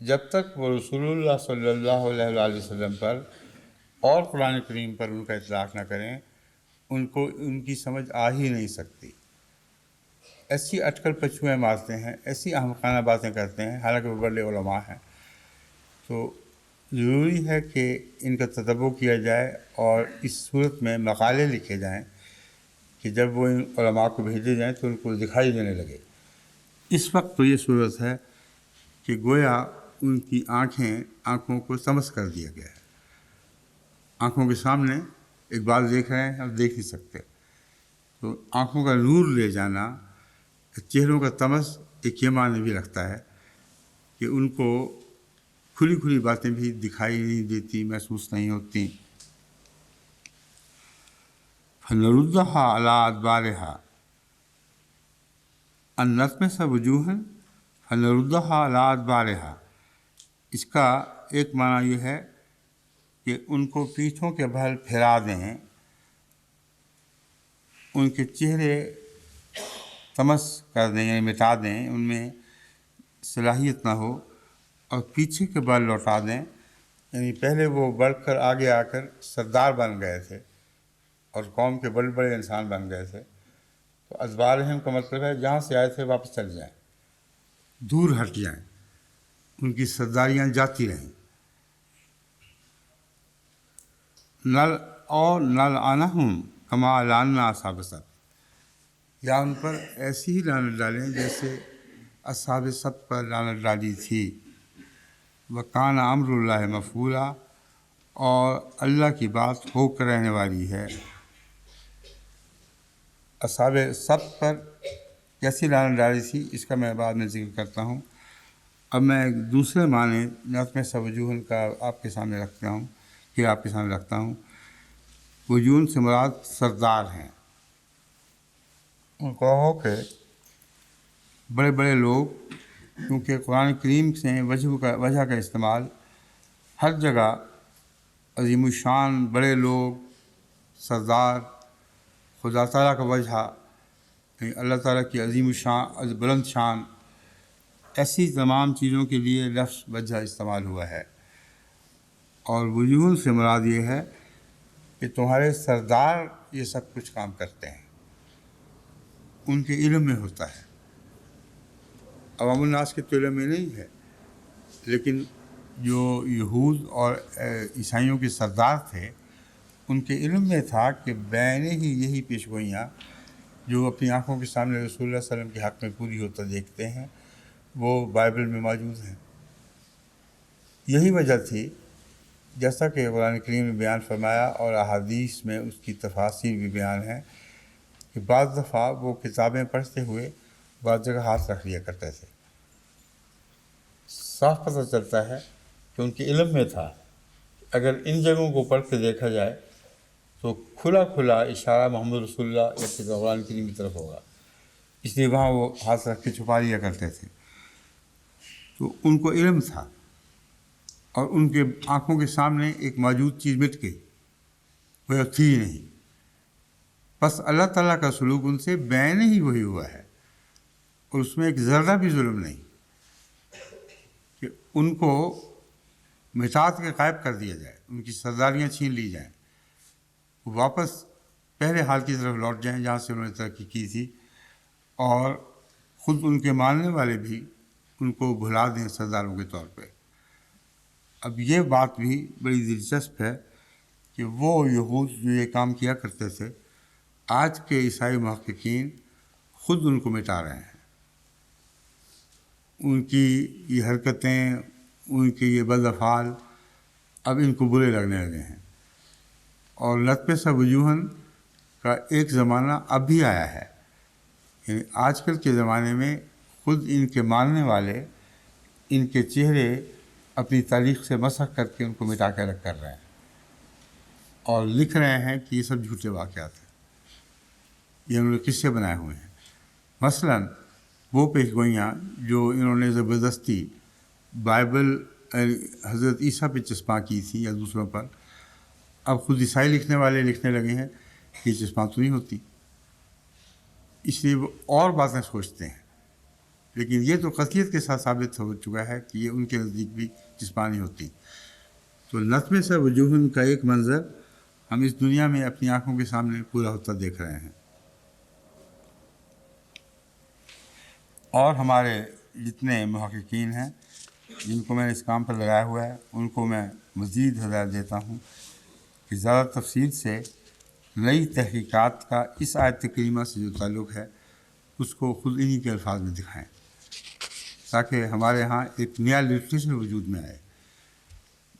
جب تک وہ رسول اللہ صلی اللہ علیہ وآلہ وسلم پر اور قرآن کریم پر ان کا اطلاق نہ کریں، ان کو ان کی سمجھ آ ہی نہیں سکتی۔ ایسی اٹکل پچوئیں مارتے ہیں، ایسی احمقانہ باتیں کرتے ہیں، حالانکہ وہ بڑے علماء ہیں۔ تو ضروری ہے کہ ان کا تتبع کیا جائے اور اس صورت میں مقالے لکھے جائیں کہ جب وہ ان علماء کو بھیجے جائیں تو ان کو دکھائی دینے لگے۔ اس وقت تو یہ صورت ہے کہ گویا ان کی آنکھوں کو طمس کر دیا گیا ہے۔ آنکھوں کے سامنے ایک بات دیکھ رہے ہیں، اب دیکھ نہیں سکتے۔ تو آنکھوں کا نور لے جانا، چہروں کا طمس ایک یہ معنی بھی رکھتا ہے کہ ان کو کھلی کھلی باتیں بھی دکھائی نہیں دیتی، محسوس نہیں ہوتی۔ فَنَرُدَّهَا عَلَىٰ أَدْبَارِهَا أَن نَطْمِسَ وُجُوهًا فَنَرُدَّهَا عَلَىٰ أَدْبَارِهَا، اس کا ایک معنی یہ ہے کہ ان کو پیٹھوں کے بھل پھیرا دیں، ان کے چہرے طمس کر دیں، یعنی مٹا دیں، ان میں صلاحیت نہ ہو، اور پیچھے کے بال لوٹا دیں۔ یعنی پہلے وہ بڑھ کر آگے آ کر سردار بن گئے تھے اور قوم کے بڑے بڑے انسان بن گئے تھے، تو ادبارہم کا مطلب ہے جہاں سے آئے تھے واپس چل جائیں، دور ہٹ جائیں، ان کی سرداریاں جاتی رہیں۔ اور نلعنہم کما لعنا اصحاب السبت، یا ان پر ایسی ہی لعنت ڈالیں جیسے اصحاب سبت پر لعنت ڈالی تھی۔ وَكَانَ أَمْرُ اللَّهِ مَفْعُولًا، اور اللہ کی بات ہو کر رہنے والی ہے۔ اصحاب سبت پر کیسی لعنت ڈالی تھی اس کا میں بعد میں ذکر کرتا ہوں۔ اب میں ایک دوسرے معنی نطمس وجوہن کا آپ کے سامنے رکھتا ہوں۔ وجوہن سے مراد سردار ہیں، ان گروہوں کے بڑے بڑے لوگ، کیونکہ قرآن کریم سے وجہ کا استعمال ہر جگہ عظیم الشان بڑے لوگ، سردار، خدا تعالیٰ کا وجہ، یعنی اللہ تعالیٰ کی عظیم الشان، بلند شان، ایسی تمام چیزوں کے لیے لفظ وجہ استعمال ہوا ہے۔ اور وجوہن سے مراد یہ ہے کہ تمہارے سردار یہ سب کچھ کام کرتے ہیں، ان کے علم میں ہوتا ہے۔ عوام الناس کے تو علم میں نہیں ہے، لیکن جو یہود اور عیسائیوں کے سردار تھے ان کے علم میں تھا کہ بعینِ ہی یہی پیشگوئیاں جو اپنی آنکھوں کے سامنے رسول اللہ صلی اللہ علیہ وسلم کے حق میں پوری ہوتا دیکھتے ہیں وہ بائبل میں موجود ہیں۔ یہی وجہ تھی، جیسا کہ قرآن کریم نے بیان فرمایا اور احادیث میں اس کی تفاصیر بھی بیان ہے، کہ بعض دفعہ وہ کتابیں پڑھتے ہوئے بعض جگہ ہاتھ رکھ لیا کرتے تھے صاف پتہ چلتا ہے کہ ان کے علم میں تھا اگر ان جگہوں کو پڑھ کے دیکھا جائے تو کھلا کھلا اشارہ محمد رسول اللہ یا پھر قرآن کریم کی طرف ہوگا، اس لیے وہاں وہ ہاتھ رکھ کے چھپا لیا کرتے تھے۔ تو ان کو علم تھا اور ان کے آنکھوں کے سامنے ایک موجود چیز مٹ گئی، وہ تھی ہی نہیں۔ بس اللہ تعالیٰ کا سلوک ان سے بین ہی وہی ہوا ہے، اور اس میں ایک ذرہ بھی ظلم نہیں کہ ان کو مٹات کے غائب کر دیا جائے، ان کی سرداریاں چھین لی جائیں، وہ واپس پہلے حال کی طرف لوٹ جائیں جہاں سے انہوں نے ترقی کی تھی، اور خود ان کے ماننے والے بھی ان کو بھلا دیں سرداروں کے طور پہ۔ اب یہ بات بھی بڑی دلچسپ ہے کہ وہ یہود جو یہ کام کیا کرتے تھے، آج کے عیسائی محققین خود ان کو مٹا رہے ہیں۔ ان کی یہ حرکتیں، ان کے یہ بد افعال اب ان کو برے لگنے لگے ہیں، اور لطمِ وجوہن کا ایک زمانہ اب بھی آیا ہے، یعنی آج کل کے زمانے میں خود ان کے ماننے والے ان کے چہرے اپنی تاریخ سے مسح کر کے ان کو مٹا کے رکھ کر رہے ہیں، اور لکھ رہے ہیں کہ یہ سب جھوٹے واقعات ہیں، یہ انہوں نے قصے بنائے ہوئے ہیں۔ مثلاً وہ پیش گوئیاں جو انہوں نے زبردستی بائبل حضرت عیسیٰ پہ چسپاں کی تھی یا دوسروں پر، اب خود عیسائی لکھنے والے لکھنے لگے ہیں کہ یہ چسپاں تو نہیں ہوتی، اس لیے وہ اور باتیں سوچتے ہیں، لیکن یہ تو قطعیت کے ساتھ ثابت ہو چکا ہے کہ یہ ان کے نزدیک بھی چسپاں نہیں ہوتی۔ تو لطمِ وجوہن کا ایک منظر ہم اس دنیا میں اپنی آنکھوں کے سامنے پورا ہوتا دیکھ رہے ہیں، اور ہمارے جتنے محققین ہیں جن کو میں نے اس کام پر لگایا ہوا ہے ان کو میں مزید ہدایت دیتا ہوں کہ زیادہ تفصیل سے نئی تحقیقات کا اس آیت کریمہ سے جو تعلق ہے اس کو خود انہی کے الفاظ میں دکھائیں، تاکہ ہمارے ہاں ایک نیا لٹریچر وجود میں آئے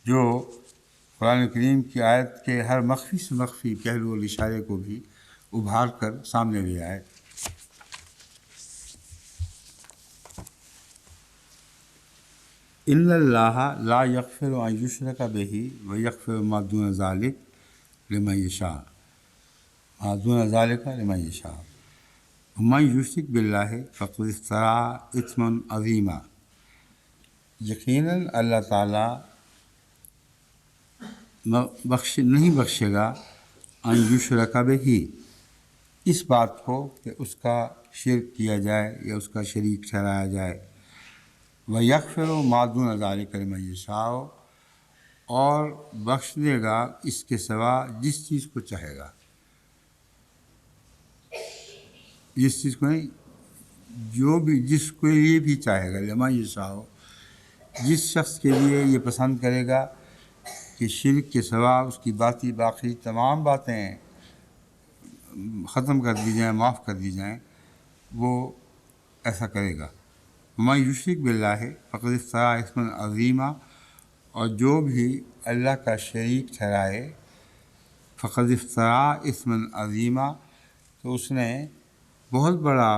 جو قرآن کریم کی آیت کے ہر مخفی سے مخفی پہلو اور اشارے کو بھی ابھار کر سامنے لے آئے۔ ان اللہ لا یغفر ان یشرک بہ ویغفر ما دون ذلک لمن یشاء، ما دون ذلک لمن یشاء، ومن یشرک باللہ فقد افتری اثما عظیما۔ یقیناً اللہ تعالیٰ نہیں بخشے گا ان یشرک بہ، اس بات کو کہ اس کا شرک کیا جائے یا اس کا شریک ٹھہرایا جائے، وَيَغْفِرُ مَا دُونَ ذَلِكَ لِمَن يَشَاءُ، اور بخش دے گا اس کے سوا جس چیز کو چاہے گا، جس چیز کو نہیں، جو بھی جس کے لیے بھی چاہے گا، لِمَن يَشَاءُ، جس شخص کے لیے یہ پسند کرے گا کہ شرک کے سوا اس کی باقی تمام باتیں ختم کر دی جائیں، معاف کر دی جائیں، وہ ایسا کرے گا۔ وَمَن یشرک باللہ فقد افتری اثما عظیما، اور جو بھی اللہ کا شریک ٹھہرائے، فقد افتری اثما عظیما، تو اس نے بہت بڑا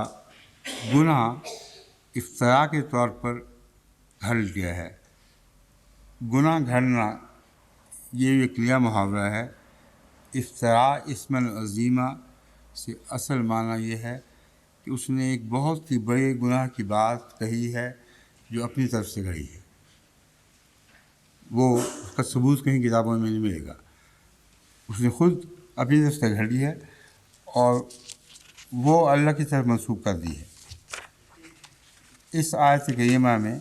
گناہ افتراء کے طور پر گھڑ لیا ہے۔ گناہ گھڑنا یہ ایک نیا محاورہ ہے۔ افتراء اثما عظیما سے اصل معنی یہ ہے کہ اس نے ایک بہت ہی بڑے گناہ کی بات کہی ہے جو اپنی طرف سے گھڑی ہے، وہ اس کا ثبوت کہیں کتابوں میں نہیں ملے گا، اس نے خود اپنی طرف سے گھڑی ہے اور وہ اللہ کی طرف منسوب کر دی ہے۔ اس آیت کریمہ میں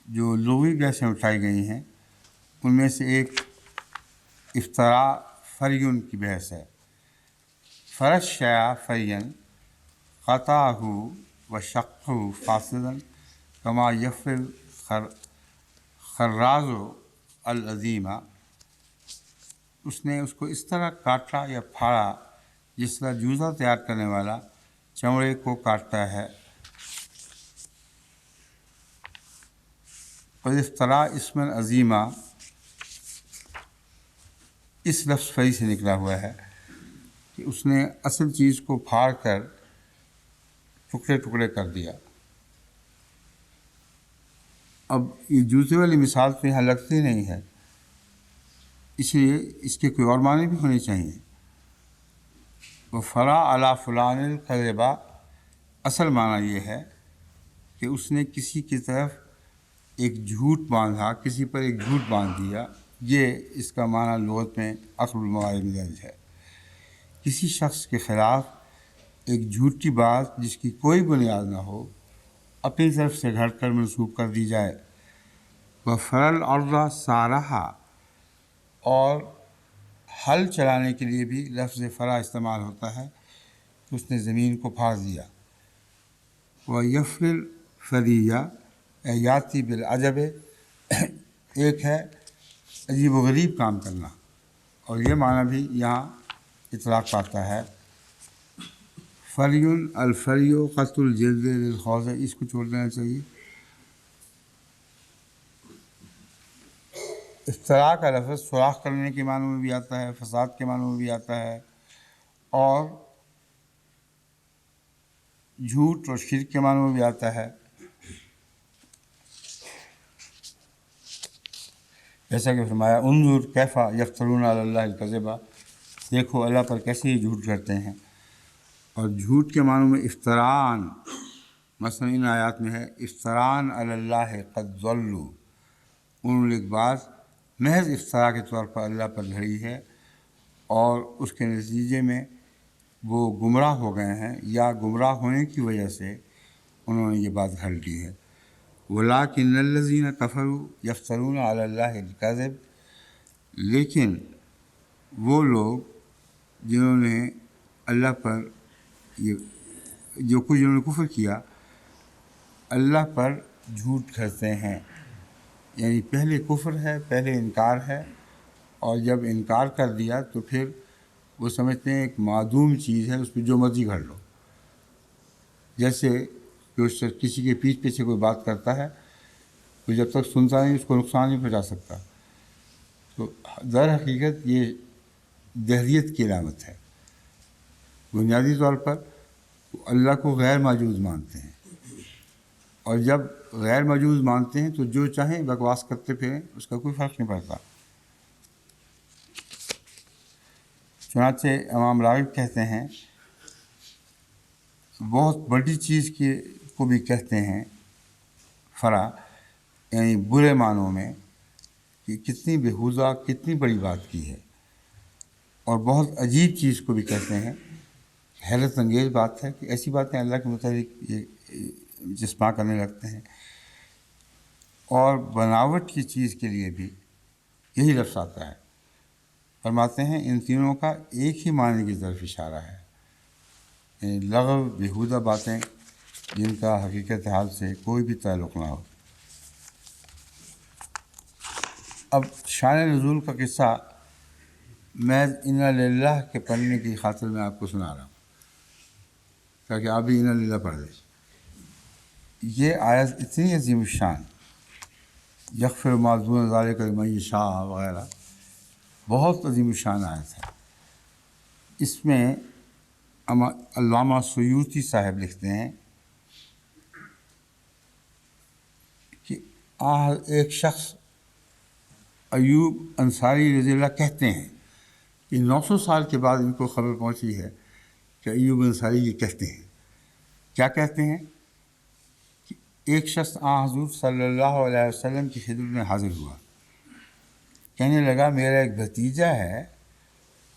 جو لغوی بحثیں اٹھائی گئی ہیں ان میں سے ایک افتراء فریٌ کی بحث ہے۔ فرش شیء فریًا قطعہ و شقہ فاسدا کما یفعل خراز العظیمہ، اس نے اس کو اس طرح کاٹا یا پھاڑا جس طرح جوزہ تیار کرنے والا چمڑے کو کاٹتا ہے۔ قد افترا اسما عظیما اس لفظ فری سے نکلا ہوا ہے کہ اس نے اصل چیز کو پھاڑ کر ٹکڑے ٹکڑے کر دیا۔ اب یہ جوتے والی مثال تو یہاں لگتی نہیں ہے، اس لیے اس کے کوئی اور معنی بھی ہونے چاہیے۔ وہ فرا علی فلان القذبہ، اصل معنی یہ ہے کہ اس نے کسی کی طرف ایک جھوٹ باندھا، کسی پر ایک جھوٹ باندھ دیا، یہ اس کا معنی لغت میں اقرب الموارد میں درج ہے۔ کسی شخص کے خلاف ایک جھوٹی بات جس کی کوئی بنیاد نہ ہو اپنی طرف سے گھڑ کر منسوب کر دی جائے۔ وہ فرل الارض سارہا، اور ہل چلانے کے لیے بھی لفظ فرا استعمال ہوتا ہے کہ اس نے زمین کو پھاڑ دیا۔ وہ یفرل فریہ یاتی بالعجب، ایک ہے عجیب و غریب کام کرنا، اور یہ معنی بھی یہاں اطلاق پاتا ہے۔ فریٌ الفریو قطع الجلد للخوض، اس کو چھوڑ دینا چاہیے۔ افتراء کا لفظ سوراخ کرنے کے معنوں میں بھی آتا ہے، فساد کے معنوں میں بھی آتا ہے، اور جھوٹ اور شرک کے معنوں میں بھی آتا ہے۔ جیسا کہ فرمایا انظر کیف یفترون علی اللہ الکذب، دیکھو اللہ پر کیسے یہ جھوٹ کرتے ہیں۔ اور جھوٹ کے معنوں میں افتران، مثلا ان آیات میں ہے افتران علی اللہ قد ضلوا، انہوں نے ایک بات محض افتراء کے طور پر اللہ پر گھڑی ہے اور اس کے نتیجے میں وہ گمراہ ہو گئے ہیں، یا گمراہ ہونے کی وجہ سے انہوں نے یہ بات گھڑ لی ہے۔ وَلَٰكِنَّ الَّذِينَ كَفَرُوا يَفْتَرُونَ عَلَى اللَّهِ الْكَذِبَ، لیکن وہ لوگ جنہوں نے اللہ پر جنہوں نے کفر کیا، اللہ پر جھوٹ گھڑتے ہیں، یعنی پہلے کفر ہے، پہلے انکار ہے، اور جب انکار کر دیا تو پھر وہ سمجھتے ہیں ایک معدوم چیز ہے، اس پہ جو مرضی گھڑ لو۔ جیسے کہ کسی کے پیٹھ پیچھے کوئی بات کرتا ہے تو جب تک سنتا نہیں اس کو نقصان نہیں پہنچا سکتا، تو در حقیقت یہ دہریت کی علامت ہے۔ بنیادی طور پر اللہ کو غیر موجود مانتے ہیں، اور جب غیر موجود مانتے ہیں تو جو چاہیں بکواس کرتے پھریں، اس کا کوئی فرق نہیں پڑتا۔ چنانچہ امام راغب کہتے ہیں بہت بڑی چیز کو بھی کہتے ہیں فرا، یعنی برے معنوں میں کہ کتنی بےہودہ، کتنی بڑی بات کی ہے، اور بہت عجیب چیز کو بھی کہتے ہیں، حیرت انگیز بات ہے کہ ایسی باتیں اللہ کے متعلق یہ جسماں کرنے لگتے ہیں۔ اور بناوٹ کی چیز کے لیے بھی یہی لفظ آتا ہے۔ فرماتے ہیں ان تینوں کا ایک ہی معنی کی طرف اشارہ ہے، یعنی لغو، بیہودہ باتیں جن کا حقیقت حال سے کوئی بھی تعلق نہ ہو۔ اب شان نزول کا قصہ میں انا للہ کے پڑھنے کی خاطر میں آپ کو سنا رہا ہوں تاکہ آپ بھی انا للہ پڑھ لیں۔ یہ آیت اتنی عظیم الشان، یغفر ما دون ذلک لمن یشاء وغیرہ، بہت عظیم الشان آیت ہے۔ اس میں علامہ سیوطی صاحب لکھتے ہیں کہ ایک شخص ایوب انصاری رضی اللہ کہتے ہیں کہ 900 سال کے بعد ان کو خبر پہنچی ہے کہ ایوب انصاری یہ کہتے ہیں۔ کیا کہتے ہیں؟ کہ ایک شخص حضور صلی اللہ علیہ وسلم کی خدمت میں حاضر ہوا، کہنے لگا میرا ایک بھتیجا ہے،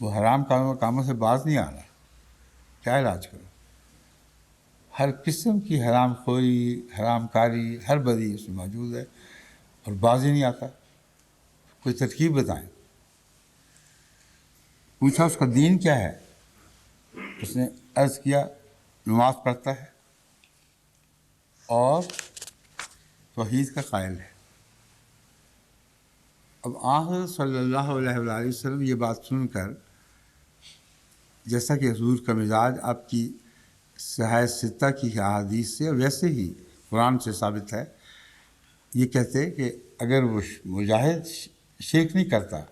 وہ حرام کاموں سے باز نہیں آ رہا، کیا علاج کرو؟ ہر قسم کی حرام خوری، حرام کاری، ہر بدی اس میں موجود ہے اور باز ہی نہیں آتا، کوئی ترکیب بتائیں۔ پوچھا اس کا دین کیا ہے؟ اس نے عرض کیا نماز پڑھتا ہے اور توحید کا قائل ہے۔ اب آخر صلی اللہ علیہ وآلہ وسلم یہ بات سن کر، جیسا کہ حضور کا مزاج آپ کی صحیح ستہ کی احادیث سے اور ویسے ہی قرآن سے ثابت ہے، یہ کہتے کہ اگر وہ مجاہد شرک نہیں کرتا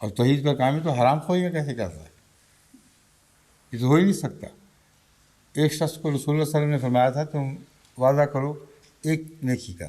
اور توحید کا کام ہے تو حرام خوری میں کیسے کرتا ہے؟ یہ تو ہو ہی نہیں سکتا۔ ایک شخص کو رسول اللہ صلی اللہ علیہ وسلم نے فرمایا تھا تم وعدہ کرو ایک نیکی کا،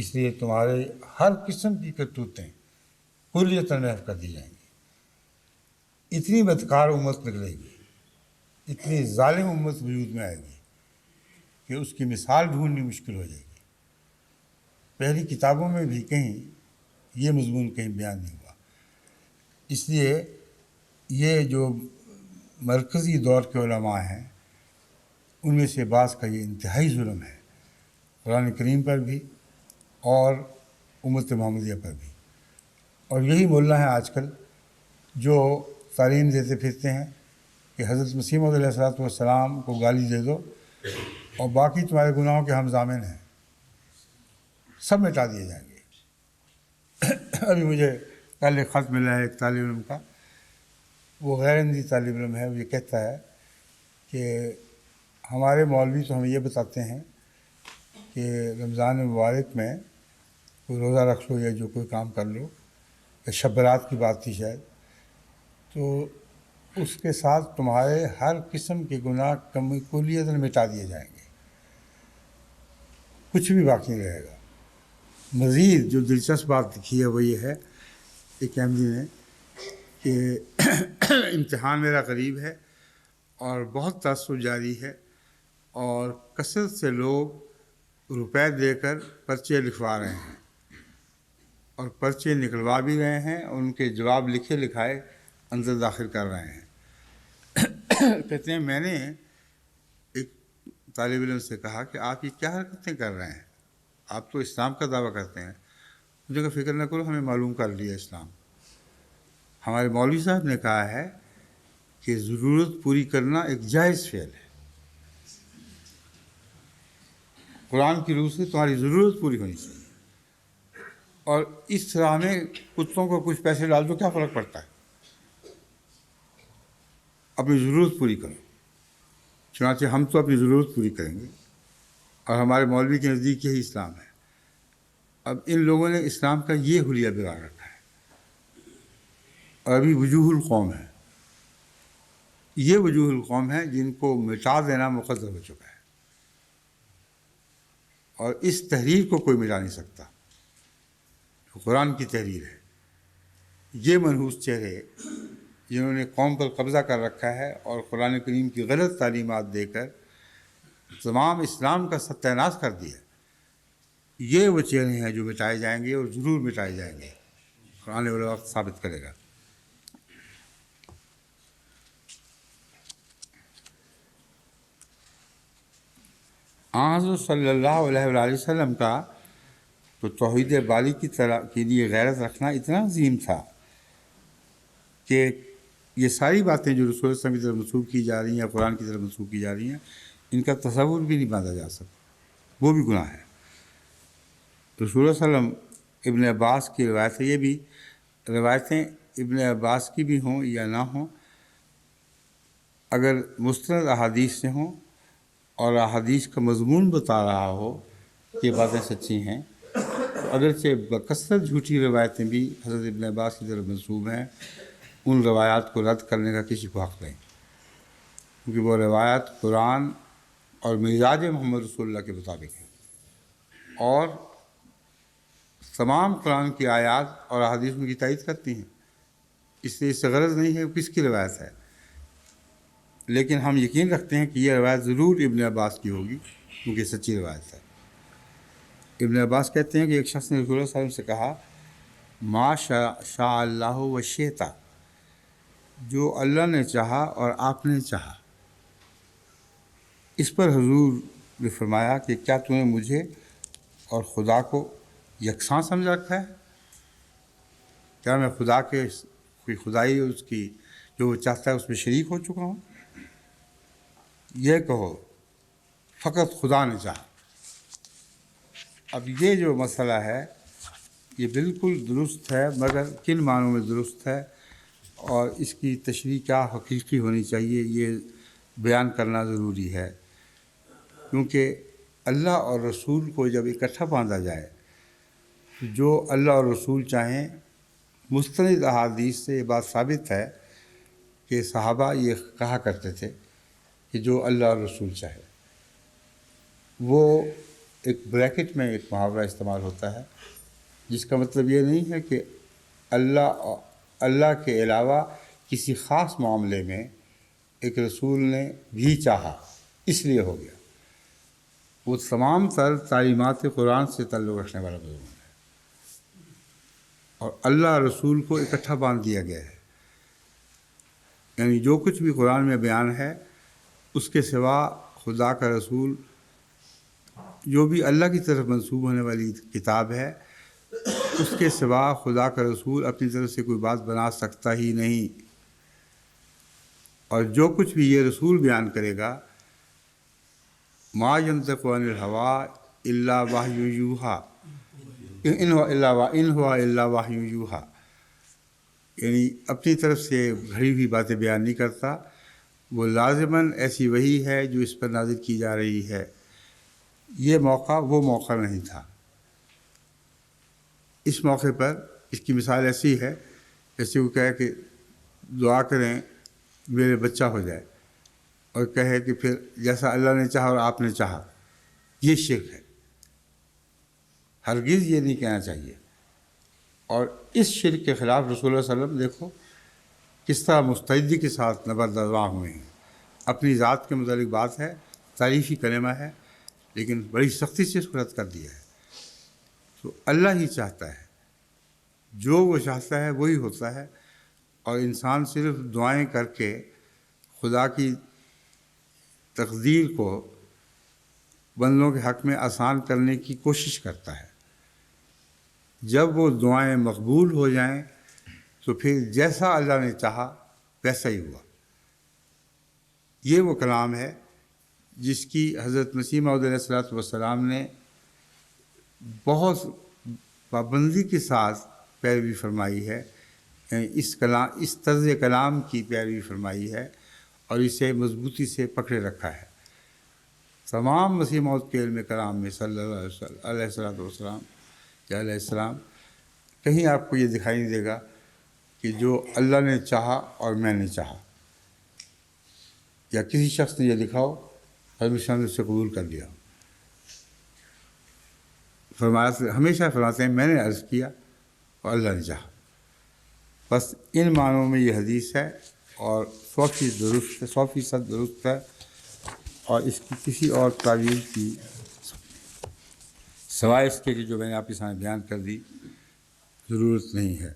اس لیے تمہارے ہر قسم کی کرتوتیں کلیتاً محو کر دی جائیں گی. اتنی بدکار امت نکلے گی، اتنی ظالم امت وجود میں آئے گی کہ اس کی مثال ڈھونڈنی مشکل ہو جائے گی. پہلی کتابوں میں بھی کہیں یہ مضمون کہیں بیان نہیں ہوا. اس لیے یہ جو مرکزی دور کے علماء ہیں ان میں سے بعض کا یہ انتہائی ظلم ہے قرآن کریم پر بھی اور امت محمدیہ پر بھی. اور یہی ملا ہیں آج کل جو تعلیم دیتے پھرتے ہیں کہ حضرت مسیح موعود علیہ السلام کو گالی دے دو اور باقی تمہارے گناہوں کے ہم ضامن ہیں، سب مٹا دیے جائیں گے. ابھی مجھے کل ایک خط ملا ہے ایک طالب علم کا، وہ غیر ہندی طالب علم ہے. وہ یہ کہتا ہے کہ ہمارے مولوی تو ہمیں یہ بتاتے ہیں کہ رمضان مبارک میں کوئی روزہ رکھ لو یا جو کوئی کام کر لو، یا شب برات کی بات تھی شاید، تو اس کے ساتھ تمہارے ہر قسم کے گناہ کلیتاً مٹا دیے جائیں گے، کچھ بھی باقی نہیں رہے گا. مزید جو دلچسپ بات لکھی ہے وہ یہ ہے ایک احمدی نے کہ امتحان میرا قریب ہے اور بہت تعصب جاری ہے اور کثرت سے لوگ روپے دے کر پرچے لکھوا رہے ہیں اور پرچے نکلوا بھی رہے ہیں اور ان کے جواب لکھے لکھائے اندر داخل کر رہے ہیں. کہتے ہیں میں نے ایک طالب علم سے کہا کہ آپ یہ کیا حرکتیں کر رہے ہیں، آپ تو اسلام کا دعویٰ کرتے ہیں. مجھے کہا فکر نہ کرو، ہمیں معلوم کر لیا اسلام. ہمارے مولوی صاحب نے کہا ہے کہ ضرورت پوری کرنا ایک جائز فعل ہے. قرآن کی روح سے تمہاری ضرورت پوری ہونی چاہیے، اور اس طرح میں کتوں کو کچھ پیسے ڈال دو کیا فرق پڑتا ہے، اپنی ضرورت پوری کرو. چنانچہ ہم تو اپنی ضرورت پوری کریں گے اور ہمارے مولوی کے نزدیک یہی اسلام ہے. اب ان لوگوں نے اسلام کا یہ حلیہ بگاڑ رکھا ہے اور ابھی وجوہ القوم ہے. یہ وجوہ القوم ہے جن کو مٹا دینا مقدر ہو چکا ہے اور اس تحریر کو کوئی مٹا نہیں سکتا جو قرآن کی تحریر ہے. یہ منحوس چہرے جنہوں نے قوم پر قبضہ کر رکھا ہے اور قرآن کریم کی غلط تعلیمات دے کر تمام اسلام کا ستیہ ناش کر دیا، یہ وہ چہرے ہیں جو مٹائے جائیں گے اور ضرور مٹائے جائیں گے. آنے والا وقت ثابت کرے گا. حضرت صلی اللہ علیہ وآلہ وسلم کا تو توحید باری کے لیے غیرت رکھنا اتنا عظیم تھا کہ یہ ساری باتیں جو رسول اللہ صلی اللہ علیہ وسلم کی طرف منسوب کی جا رہی ہیں، قرآن کی طرف منسوب کی جا رہی ہیں، ان کا تصور بھی نہیں باندھا جا سکتا. وہ بھی گناہ ہے. رسول اللہ صلی اللہ علیہ وسلم ابن عباس کی روایت ہے، یہ بھی روایتیں ابن عباس کی بھی ہوں یا نہ ہوں، اگر مستند احادیث سے ہوں اور احادیث کا مضمون بتا رہا ہو کہ یہ باتیں سچی ہیں، تو اگرچہ بکثرت جھوٹی روایتیں بھی حضرت ابن عباس کی طرف منسوب ہیں، ان روایات کو رد کرنے کا کسی کو حق نہیں، کیونکہ وہ روایات قرآن اور مزاج محمد رسول اللہ کے مطابق ہیں اور تمام قرآن کی آیات اور احادیث میں کی تائید کرتی ہیں. اس لیے اس سے غرض نہیں ہے کہ کس کی روایت ہے، لیکن ہم یقین رکھتے ہیں کہ یہ روایت ضرور ابن عباس کی ہوگی کیونکہ سچی روایت ہے. ابن عباس کہتے ہیں کہ ایک شخص نے رسول اللہ صلی اللہ علیہ وسلم سے کہا ما شاء اللہ و شئت، جو اللہ نے چاہا اور آپ نے چاہا. اس پر حضور نے فرمایا کہ کیا تم نے مجھے اور خدا کو یکساں سمجھ رکھا ہے؟ کیا میں خدا کے کوئی خدائی اس کی جو وہ چاہتا ہے اس میں شریک ہو چکا ہوں؟ یہ کہو فقط خدا نے چاہا. اب یہ جو مسئلہ ہے یہ بالکل درست ہے، مگر کن معنوں میں درست ہے اور اس کی تشریح کیا حقیقی ہونی چاہیے یہ بیان کرنا ضروری ہے. کیونکہ اللہ اور رسول کو جب اکٹھا باندھا جائے تو جو اللہ اور رسول چاہیں، مستند احادیث سے یہ بات ثابت ہے کہ صحابہ یہ کہا کرتے تھے کہ جو اللہ اور رسول چاہے. وہ ایک بریکٹ میں ایک محاورہ استعمال ہوتا ہے جس کا مطلب یہ نہیں ہے کہ اللہ کے علاوہ کسی خاص معاملے میں ایک رسول نے بھی چاہا اس لیے ہو گیا. وہ تمام تر تعلیمات قرآن سے تعلق رکھنے والا مضمون ہے اور اللہ رسول کو اکٹھا باندھ دیا گیا ہے. یعنی جو کچھ بھی قرآن میں بیان ہے اس کے سوا خدا کا رسول جو بھی اللہ کی طرف منسوب ہونے والی کتاب ہے اس کے سوا خدا کا رسول اپنی طرف سے کوئی بات بنا سکتا ہی نہیں. اور جو کچھ بھی یہ رسول بیان کرے گا ما ینطق عن الهوى الا وحی یوحی ان هو الا وحی یوحی، یعنی اپنی طرف سے گھڑی ہوئی باتیں بیان نہیں کرتا، وہ لازماً ایسی وحی ہے جو اس پر نازل کی جا رہی ہے. یہ موقع وہ موقع نہیں تھا. اس موقع پر اس کی مثال ایسی ہے جیسے وہ کہے کہ دعا کریں میرے بچہ ہو جائے اور کہے کہ پھر جیسا اللہ نے چاہا اور آپ نے چاہا. یہ شرک ہے، ہرگز یہ نہیں کہنا چاہیے. اور اس شرک کے خلاف رسول اللہ صلی اللہ علیہ وسلم دیکھو کس طرح مستعدی کے ساتھ نبردرواں ہوئے ہیں. اپنی ذات کے متعلق بات ہے، تعریفی کلمہ ہے، لیکن بڑی سختی سے اس کو رد کر دیا ہے. تو اللہ ہی چاہتا ہے، جو وہ چاہتا ہے وہی ہوتا ہے، اور انسان صرف دعائیں کر کے خدا کی تقدیر کو بندوں کے حق میں آسان کرنے کی کوشش کرتا ہے. جب وہ دعائیں مقبول ہو جائیں تو پھر جیسا اللہ نے چاہا ویسا ہی ہوا. یہ وہ کلام ہے جس کی حضرت مسیح موعود علیہ الصلوۃ والسلام نے بہت پابندی کے ساتھ پیروی فرمائی ہے. یعنی اس طرز کلام کی پیروی فرمائی ہے اور اسے مضبوطی سے پکڑے رکھا ہے. تمام مسیح موعود کے علم کلام میں صلی اللہ علیہ وسلم علیہ السلام کہیں آپ کو یہ دکھائی نہیں دے گا کہ جو اللہ نے چاہا اور میں نے چاہا، یا کسی شخص نے یہ لکھا ہو حضرت نے اسے قبول کر لیا. ہمیشہ فرماتے ہیں میں نے عرض کیا اور اللہ نے چاہا. بس ان معنوں میں یہ حدیث ہے اور 100% درست ہے، اور اس کی کسی اور تعویل کی سوائے اس کے کہ جو میں نے آپ کے سامنے بیان کر دی ضرورت نہیں ہے.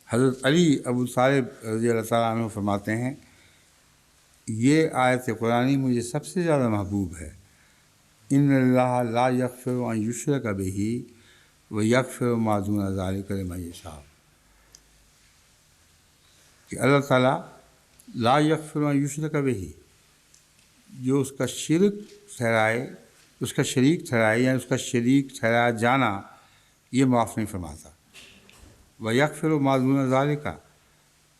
حضرت علی ابو طالب رضی اللہ تعالیٰ عنہ فرماتے ہیں یہ آیت قرآنی مجھے سب سے زیادہ محبوب ہے. ان اللہ لا یغفر ان یشرک بہ ویغفر ما دون ذلک لمن یشاء، کہ اللہ تعالیٰ لا یغفر ان یشرک بہ، جو اس کا شرک ٹھہرائے، اس کا شریک ٹھہرائے یا اس کا شریک ٹھہرایا جانا یہ معاف نہیں فرماتا. وَيَغْفِرُ مَا دُونَ ذَلِكَ،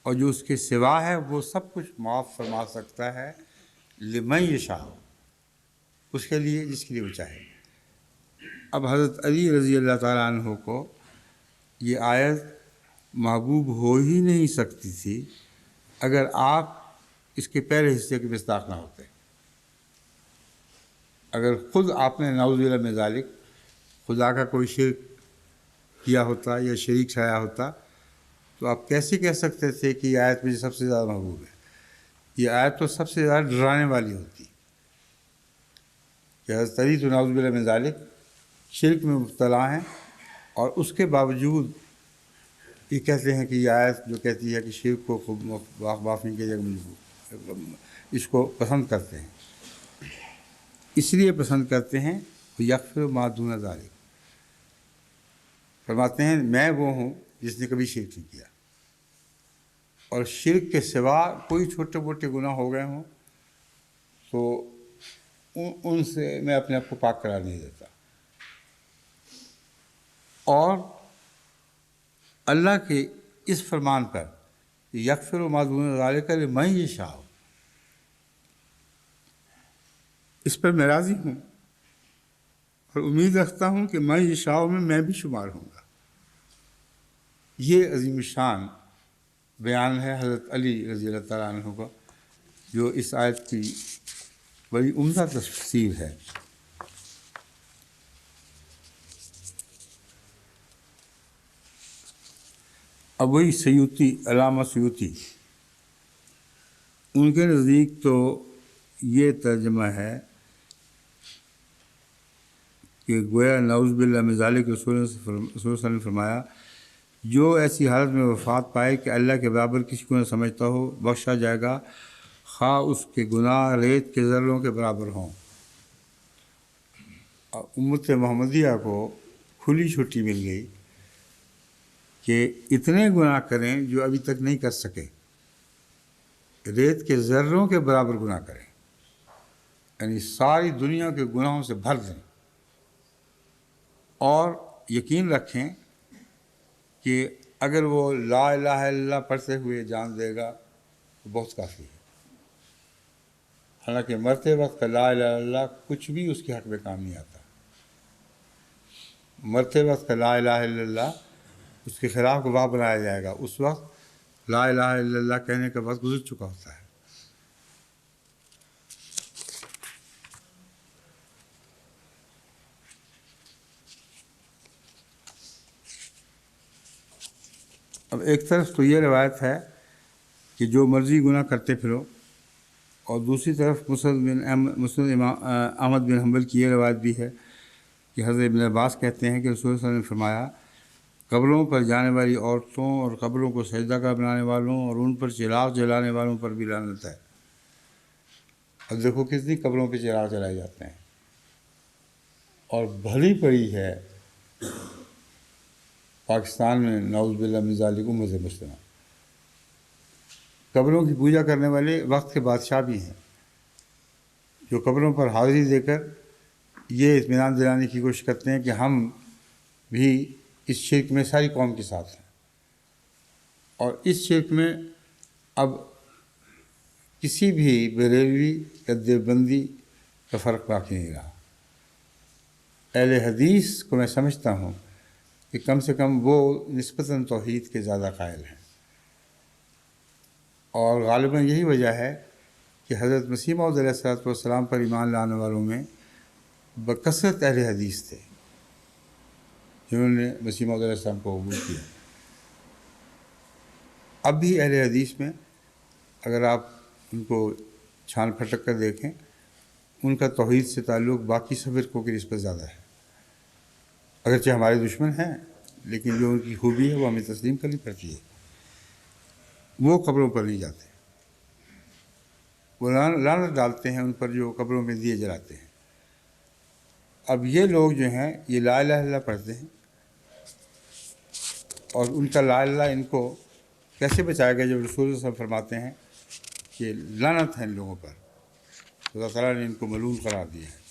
اور جو اس کے سوا ہے وہ سب کچھ معاف فرما سکتا ہے لمن یشاء، اس کے لیے جس کے لیے وہ چاہے. اب حضرت علی رضی اللہ تعالیٰ عنہ کو یہ آیت محبوب ہو ہی نہیں سکتی تھی اگر آپ اس کے پہلے حصے کے مصداق نہ ہوتے. اگر خود آپ نے نعوذ باللہ من ذالک خدا کا کوئی شرک کیا ہوتا یا شریک ٹھہرایا ہوتا تو آپ کیسے کہہ سکتے تھے کہ یہ آیت مجھے سب سے زیادہ محبوب ہے. یہ آیت تو سب سے زیادہ ڈرانے والی ہوتی کہ حضرت علی تو نعوذ باللہ من ذالک شرک میں مبتلا ہیں، اور اس کے باوجود یہ کہتے ہیں کہ یہ آیت جو کہتی ہے کہ شرک کو خوب معاف نہیں کیا جائے، اس کو پسند کرتے ہیں. اس لیے پسند کرتے ہیں یغفر ما دون ذالک، فرماتے ہیں میں وہ ہوں جس نے کبھی شرک نہیں کیا، اور شرک کے سوا کوئی چھوٹے موٹے گناہ ہو گئے ہوں تو ان سے میں اپنے آپ کو پاک قرار نہیں دیتا. اور اللہ کے اس فرمان پر یغفر ما دون ذالک لمن یشاء، اس پر میں راضی ہوں اور امید رکھتا ہوں کہ من یشاء میں بھی شمار ہوں گا. یہ عظیم شان بیان ہے حضرت علی رضی اللہ تعالیٰ عنہ کا جو اس آیت کی بڑی عمدہ تفسیر ہے۔ اب وہی سیوطی، علامہ سیوطی، ان کے نزدیک تو یہ ترجمہ ہے کہ گویا نعوذ باللہ من ذالک، رسول اللہ صلی اللہ علیہ وسلم نے فرمایا جو ایسی حالت میں وفات پائے کہ اللہ کے برابر کسی کو نہ سمجھتا ہو، بخشا جائے گا خواہ اس کے گناہ ریت کے ذروں کے برابر ہوں۔ امت محمدیہ کو کھلی چھٹی مل گئی کہ اتنے گناہ کریں جو ابھی تک نہیں کر سکے، ریت کے ذروں کے برابر گناہ کریں، یعنی ساری دنیا کے گناہوں سے بھر دیں، اور یقین رکھیں کہ اگر وہ لا الہ الا اللہ پڑھتے ہوئے جان دے گا تو بہت کافی ہے۔ حالانکہ مرتے وقت کا لا الہ الا اللہ کچھ بھی اس کے حق میں کام نہیں آتا، مرتے وقت کا لا الہ الا اللہ اس کے خلاف گواہ بنایا جائے گا، اس وقت لا الہ الا اللہ کہنے کا وقت گزر چکا ہوتا ہے۔ اب ایک طرف تو یہ روایت ہے کہ جو مرضی گناہ کرتے پھرو، اور دوسری طرف مسند احمد بن حنبل کی یہ روایت بھی ہے کہ حضرت ابن عباس کہتے ہیں کہ رسول اللہ صلی اللہ علیہ وسلم نے فرمایا قبروں پر جانے والی عورتوں اور قبروں کو سجدہ گاہ بنانے والوں اور ان پر چراغ جلانے والوں پر بھی لعنت ہے۔ اب دیکھو کتنی قبروں پہ چراغ جلائے جاتے ہیں، اور بھری پڑی ہے پاکستان میں نعوذ باللہ من ذالک امت مسلمہ۔ قبروں کی پوجا کرنے والے وقت کے بادشاہ بھی ہیں جو قبروں پر حاضری دے کر یہ اطمینان دلانے کی کوشش کرتے ہیں کہ ہم بھی اس شرک میں ساری قوم کے ساتھ ہیں، اور اس شرک میں اب کسی بھی بریلوی یا دیوبندی کا فرق باقی نہیں رہا۔ اہل حدیث کو میں سمجھتا ہوں کہ کم سے کم وہ نسبتاً توحید کے زیادہ قائل ہیں، اور غالباً یہی وجہ ہے کہ حضرت مسیح موعود علیہ الصلوۃ والسلام پر ایمان لانے والوں میں بکثرت اہل حدیث تھے جنہوں نے مسیح موعود علیہ السلام کو قبول کیا۔ اب بھی اہل حدیث میں اگر آپ ان کو چھان پھٹک کر دیکھیں، ان کا توحید سے تعلق باقی سب فرقوں کی نسبت زیادہ ہے، اگرچہ ہمارے دشمن ہیں لیکن جو ان کی خوبی ہے وہ ہمیں تسلیم کرنی پڑتی ہے۔ وہ قبروں پر نہیں جاتے، وہ لعنت ڈالتے ہیں ان پر جو قبروں میں دیے جلاتے ہیں۔ اب یہ لوگ جو ہیں یہ لا الہ الا اللہ پڑھتے ہیں، اور ان کا لا الہ ان کو کیسے بچائے گا جب رسول اللہ صلی اللہ علیہ وسلم فرماتے ہیں کہ لعنت ہے ان لوگوں پر، اللہ تعالیٰ نے ان کو ملعون قرار دیا ہے۔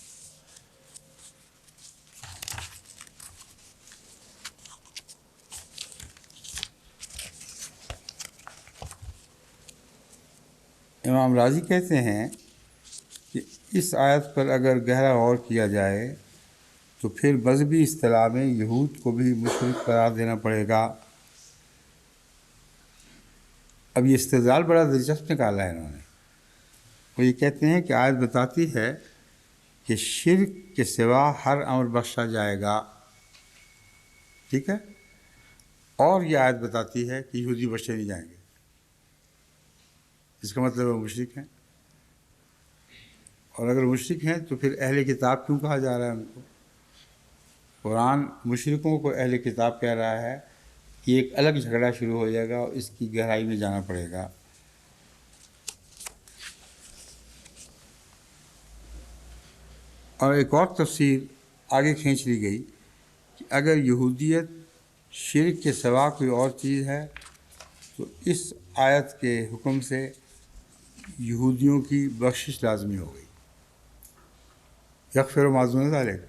امام راضی کہتے ہیں کہ اس آیت پر اگر گہرا غور کیا جائے تو پھر مذہبی اصطلاح میں یہود کو بھی مشرک قرار دینا پڑے گا۔ اب یہ استدلال بڑا دلچسپ نکالا ہے انہوں نے۔ وہ یہ کہتے ہیں کہ آیت بتاتی ہے کہ شرک کے سوا ہر امر بخشا جائے گا، ٹھیک ہے، اور یہ آیت بتاتی ہے کہ یہودی بخشے نہیں جائیں گے، اس کا مطلب وہ مشرک ہیں، اور اگر مشرک ہیں تو پھر اہل کتاب کیوں کہا جا رہا ہے ان کو؟ قرآن مشرکوں کو اہل کتاب کہہ رہا ہے، یہ ایک الگ جھگڑا شروع ہو جائے گا اور اس کی گہرائی میں جانا پڑے گا۔ اور ایک اور تفسیر آگے کھینچ لی گئی کہ اگر یہودیت شرک کے سوا کوئی اور چیز ہے تو اس آیت کے حکم سے یہودیوں کی بخشش لازمی ہو گئی، یغفر ما دون ذلک۔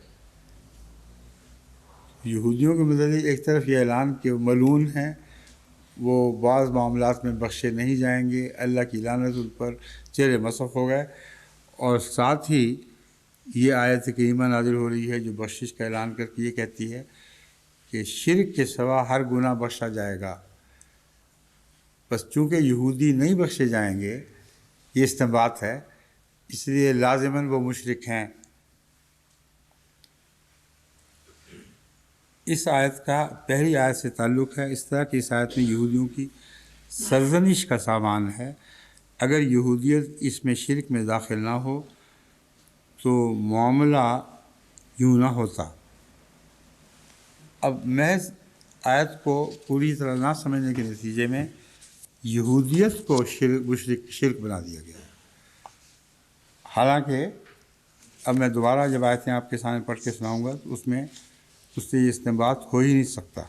یہودیوں کے متعلق ایک طرف یہ اعلان کہ وہ ملعون ہیں، وہ بعض معاملات میں بخشے نہیں جائیں گے، اللہ کی لعنت ان پر، چہرے مسخ ہو گئے، اور ساتھ ہی یہ آیت کریمہ نازل ہو رہی ہے جو بخشش کا اعلان کر کے یہ کہتی ہے کہ شرک کے سوا ہر گناہ بخشا جائے گا۔ بس چونکہ یہودی نہیں بخشے جائیں گے، یہ استنباط ہے، اس لیے لازماً وہ مشرک ہیں۔ اس آیت کا پہلی آیت سے تعلق ہے۔ اس طرح کی اس آیت میں یہودیوں کی سرزنش کا سامان ہے۔ اگر یہودیت اس میں شرک میں داخل نہ ہو تو معاملہ یوں نہ ہوتا۔ اب محض آیت کو پوری طرح نہ سمجھنے کے نتیجے میں یہودیت کو شرک بنا دیا گیا۔ حالانکہ اب میں دوبارہ جب آیتیں آپ کے سامنے پڑھ کے سناؤں گا تو اس سے یہ استنباط ہو ہی نہیں سکتا۔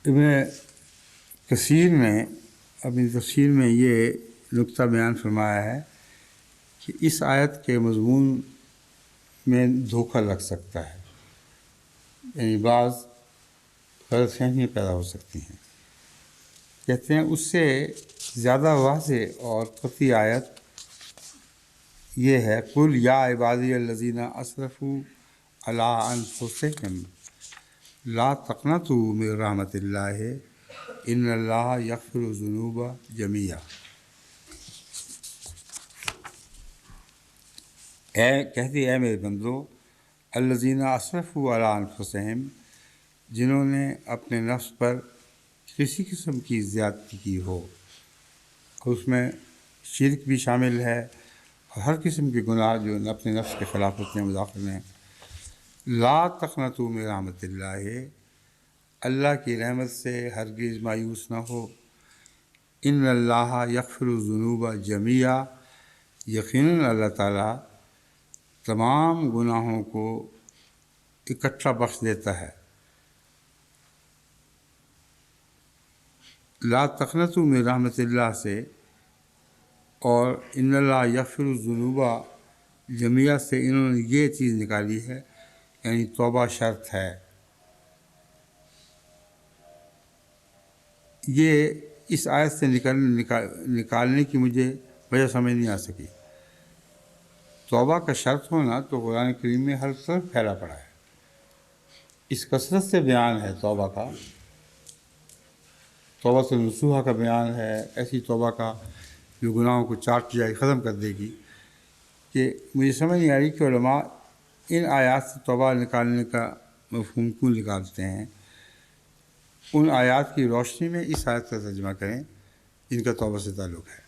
ابن کثیر نے اپنی تفسیر میں یہ نقطہ بیان فرمایا ہے کہ اس آیت کے مضمون میں دھوکہ لگ سکتا ہے، یعنی بعض غلط فہمیاں پیدا ہو سکتی ہیں۔ کہتے ہیں اس سے زیادہ واضح اور قطعی آیت یہ ہے، قل یا عبادی الذین اسرفوا علی انفسہم لا تقنطوا من رحمت اللہ ان اللہ یغفر الذنوب جميعا۔ اے میرے بندو، الذین اسرفوا علی انفسہم، جنہوں نے اپنے نفس پر کسی قسم کی زیادتی کی ہو، اور اس میں شرک بھی شامل ہے اور ہر قسم کے گناہ جو اپنے نفس کے خلاف ہوتے ہیں مداخل ہیں۔ لا تقنطوا من رحمت اللہ کی رحمت سے ہرگز مایوس نہ ہو۔ ان اللہ یغفر الذنوب جميعا، یقیناً اللہ تعالیٰ تمام گناہوں کو اکٹھا بخش دیتا ہے۔ لا تقنطوا من رحمت اللہ سے اور ان اللہ یغفر الذنوب جميعا سے انہوں نے یہ چیز نکالی ہے، یعنی توبہ شرط ہے۔ یہ اس آیت سے نکالنے کی مجھے وجہ سمجھ نہیں آ سکی۔ توبہ کا شرط ہونا تو قرآن کریم میں ہر طرف پھیلا پڑا ہے، اس کثرت سے بیان ہے توبہ کا، توبہ نصوحہ کا بیان ہے، ایسی توبہ کا جو گناہوں کو چاٹ جائے، ختم کر دے گی، کہ مجھے سمجھ نہیں آ رہی کہ علماء ان آیات سے توبہ نکالنے کا مفہوم کیوں نکالتے ہیں۔ ان آیات کی روشنی میں اس آیت کا ترجمہ کریں جن کا توبہ سے تعلق ہے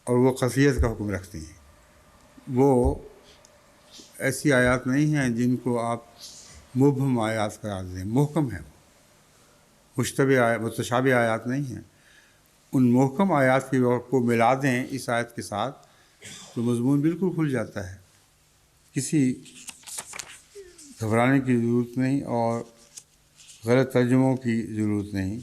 اور وہ قطعیت کا حکم رکھتی ہیں۔ وہ ایسی آیات نہیں ہیں جن کو آپ مبہم آیات قرار دیں، محکم ہیں، متشابہ آیات نہیں ہیں۔ ان محکم آیات کی کو ملا دیں اس آیت کے ساتھ تو مضمون بالکل کھل جاتا ہے، کسی گھبرانے کی ضرورت نہیں اور غلط ترجموں کی ضرورت نہیں۔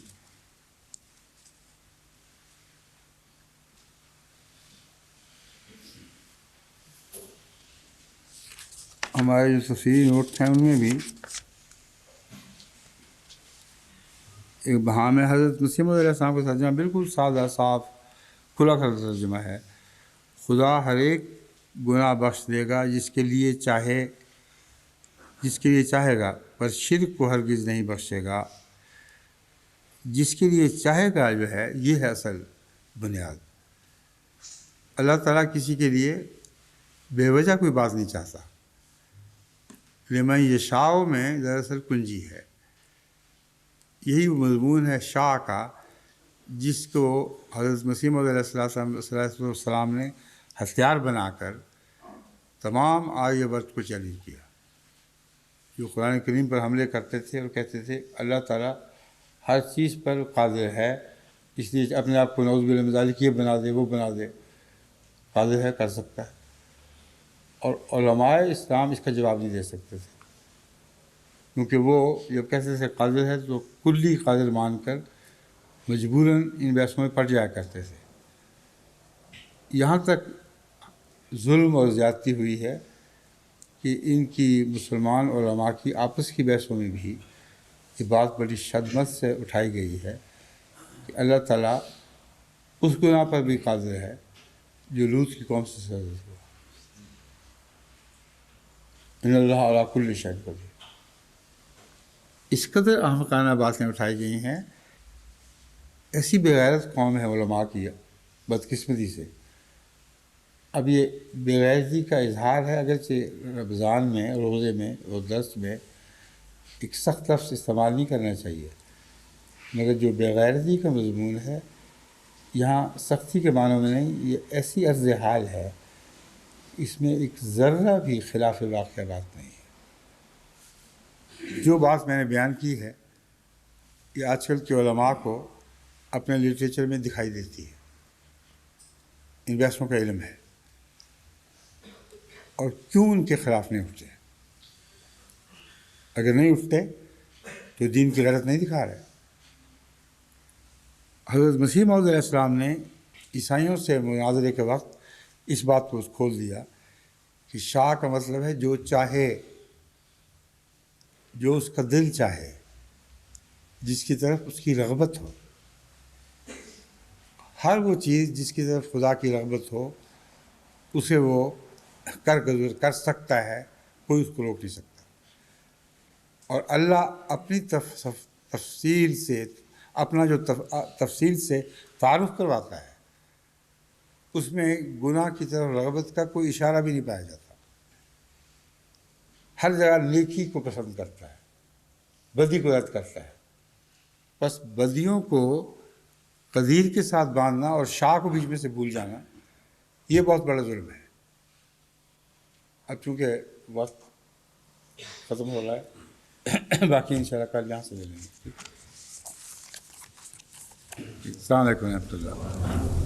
ہمارے جو تفسیری نوٹ ہیں ان میں بھی ایک بہام حضرت مسیح علیہ السلام کا ترجمہ بالکل سادہ، صاف، کھلا کھلا ترجمہ ہے۔ خدا ہر ایک گناہ بخش دے گا جس کے لیے چاہے گا، پر شرک کو ہرگز نہیں بخشے گا۔ جس کے لیے چاہے گا جو ہے، یہ ہے اصل بنیاد۔ اللہ تعالیٰ کسی کے لیے بے وجہ کوئی بات نہیں چاہتا۔ لمن یشاء میں دراصل کنجی ہے، یہی وہ مضمون ہے شاء کا، جس کو حضرت مسیح علیہ السلام نے ہتھیار بنا کر تمام آریہ ورت کو چیلنج کیا، جو قرآن کریم پر حملے کرتے تھے اور کہتے تھے اللہ تعالیٰ ہر چیز پر قادر ہے، اس لیے اپنے آپ کو نعوذ باللہ من ذالک یہ بنا دے وہ بنا دے، قادر ہے، کر سکتا ہے۔ اور علماء اسلام اس کا جواب نہیں دے سکتے تھے، کیونکہ وہ جب کہتے تھے قادر ہے تو کلی قادر مان کر مجبوراً ان بحثوں میں پڑ جایا کرتے تھے. یہاں تک ظلم اور زیادتی ہوئی ہے کہ ان کی مسلمان علماء کی آپس کی بحثوں میں بھی یہ بات بڑی شدت سے اٹھائی گئی ہے کہ اللہ تعالیٰ اس گناہ پر بھی قادر ہے جو لوط کی قوم سے صدر ہوا. ان اللہ علی کل شیء قدیر. اس قدر احمقانہ باتیں اٹھائی گئی ہیں. ایسی بغیرت قوم ہے علماء کی بدقسمتی سے. اب یہ بغیرتی کا اظہار ہے، اگرچہ رمضان میں روزے میں اور درس میں ایک سخت لفظ استعمال نہیں کرنا چاہیے، مگر جو بغیرتی کا مضمون ہے یہاں سختی کے معنوں میں نہیں، یہ ایسی عرض حال ہے، اس میں ایک ذرہ بھی خلاف واقعہ بات نہیں ہے. جو بات میں نے بیان کی ہے یہ آج کل کے علماء کو اپنے لٹریچر میں دکھائی دیتی ہے. ان بحثوں کا علم ہے اور کیوں ان کے خلاف نہیں اٹھتے. اگر نہیں اٹھتے تو دین کی غیرت نہیں دکھا رہے. حضرت مسیح موعود علیہ السلام نے عیسائیوں سے مناظرے کے وقت اس بات کو کھول دیا کہ شاہ کا مطلب ہے جو چاہے، جو اس کا دل چاہے، جس کی طرف اس کی رغبت ہو. ہر وہ چیز جس کی طرف خدا کی رغبت ہو اسے وہ کر سکتا ہے، کوئی اس کو روک نہیں سکتا. اور اللہ اپنی تفصیل سے اپنا جو تفصیل سے تعارف کرواتا ہے اس میں گناہ کی طرف رغبت کا کوئی اشارہ بھی نہیں پایا جاتا. ہر جگہ نیکی کو پسند کرتا ہے، بدی کو رد کرتا ہے. بس بدیوں کو قدیر کے ساتھ باندھنا اور شاہ کو بیچ میں سے بھول جانا یہ بہت بڑا ظلم ہے. اب چونکہ وقت ختم ہو رہا ہے، باقی انشاءاللہ کل یہاں سے لے لیں گے. السلام علیکم و رحمۃ اللہ.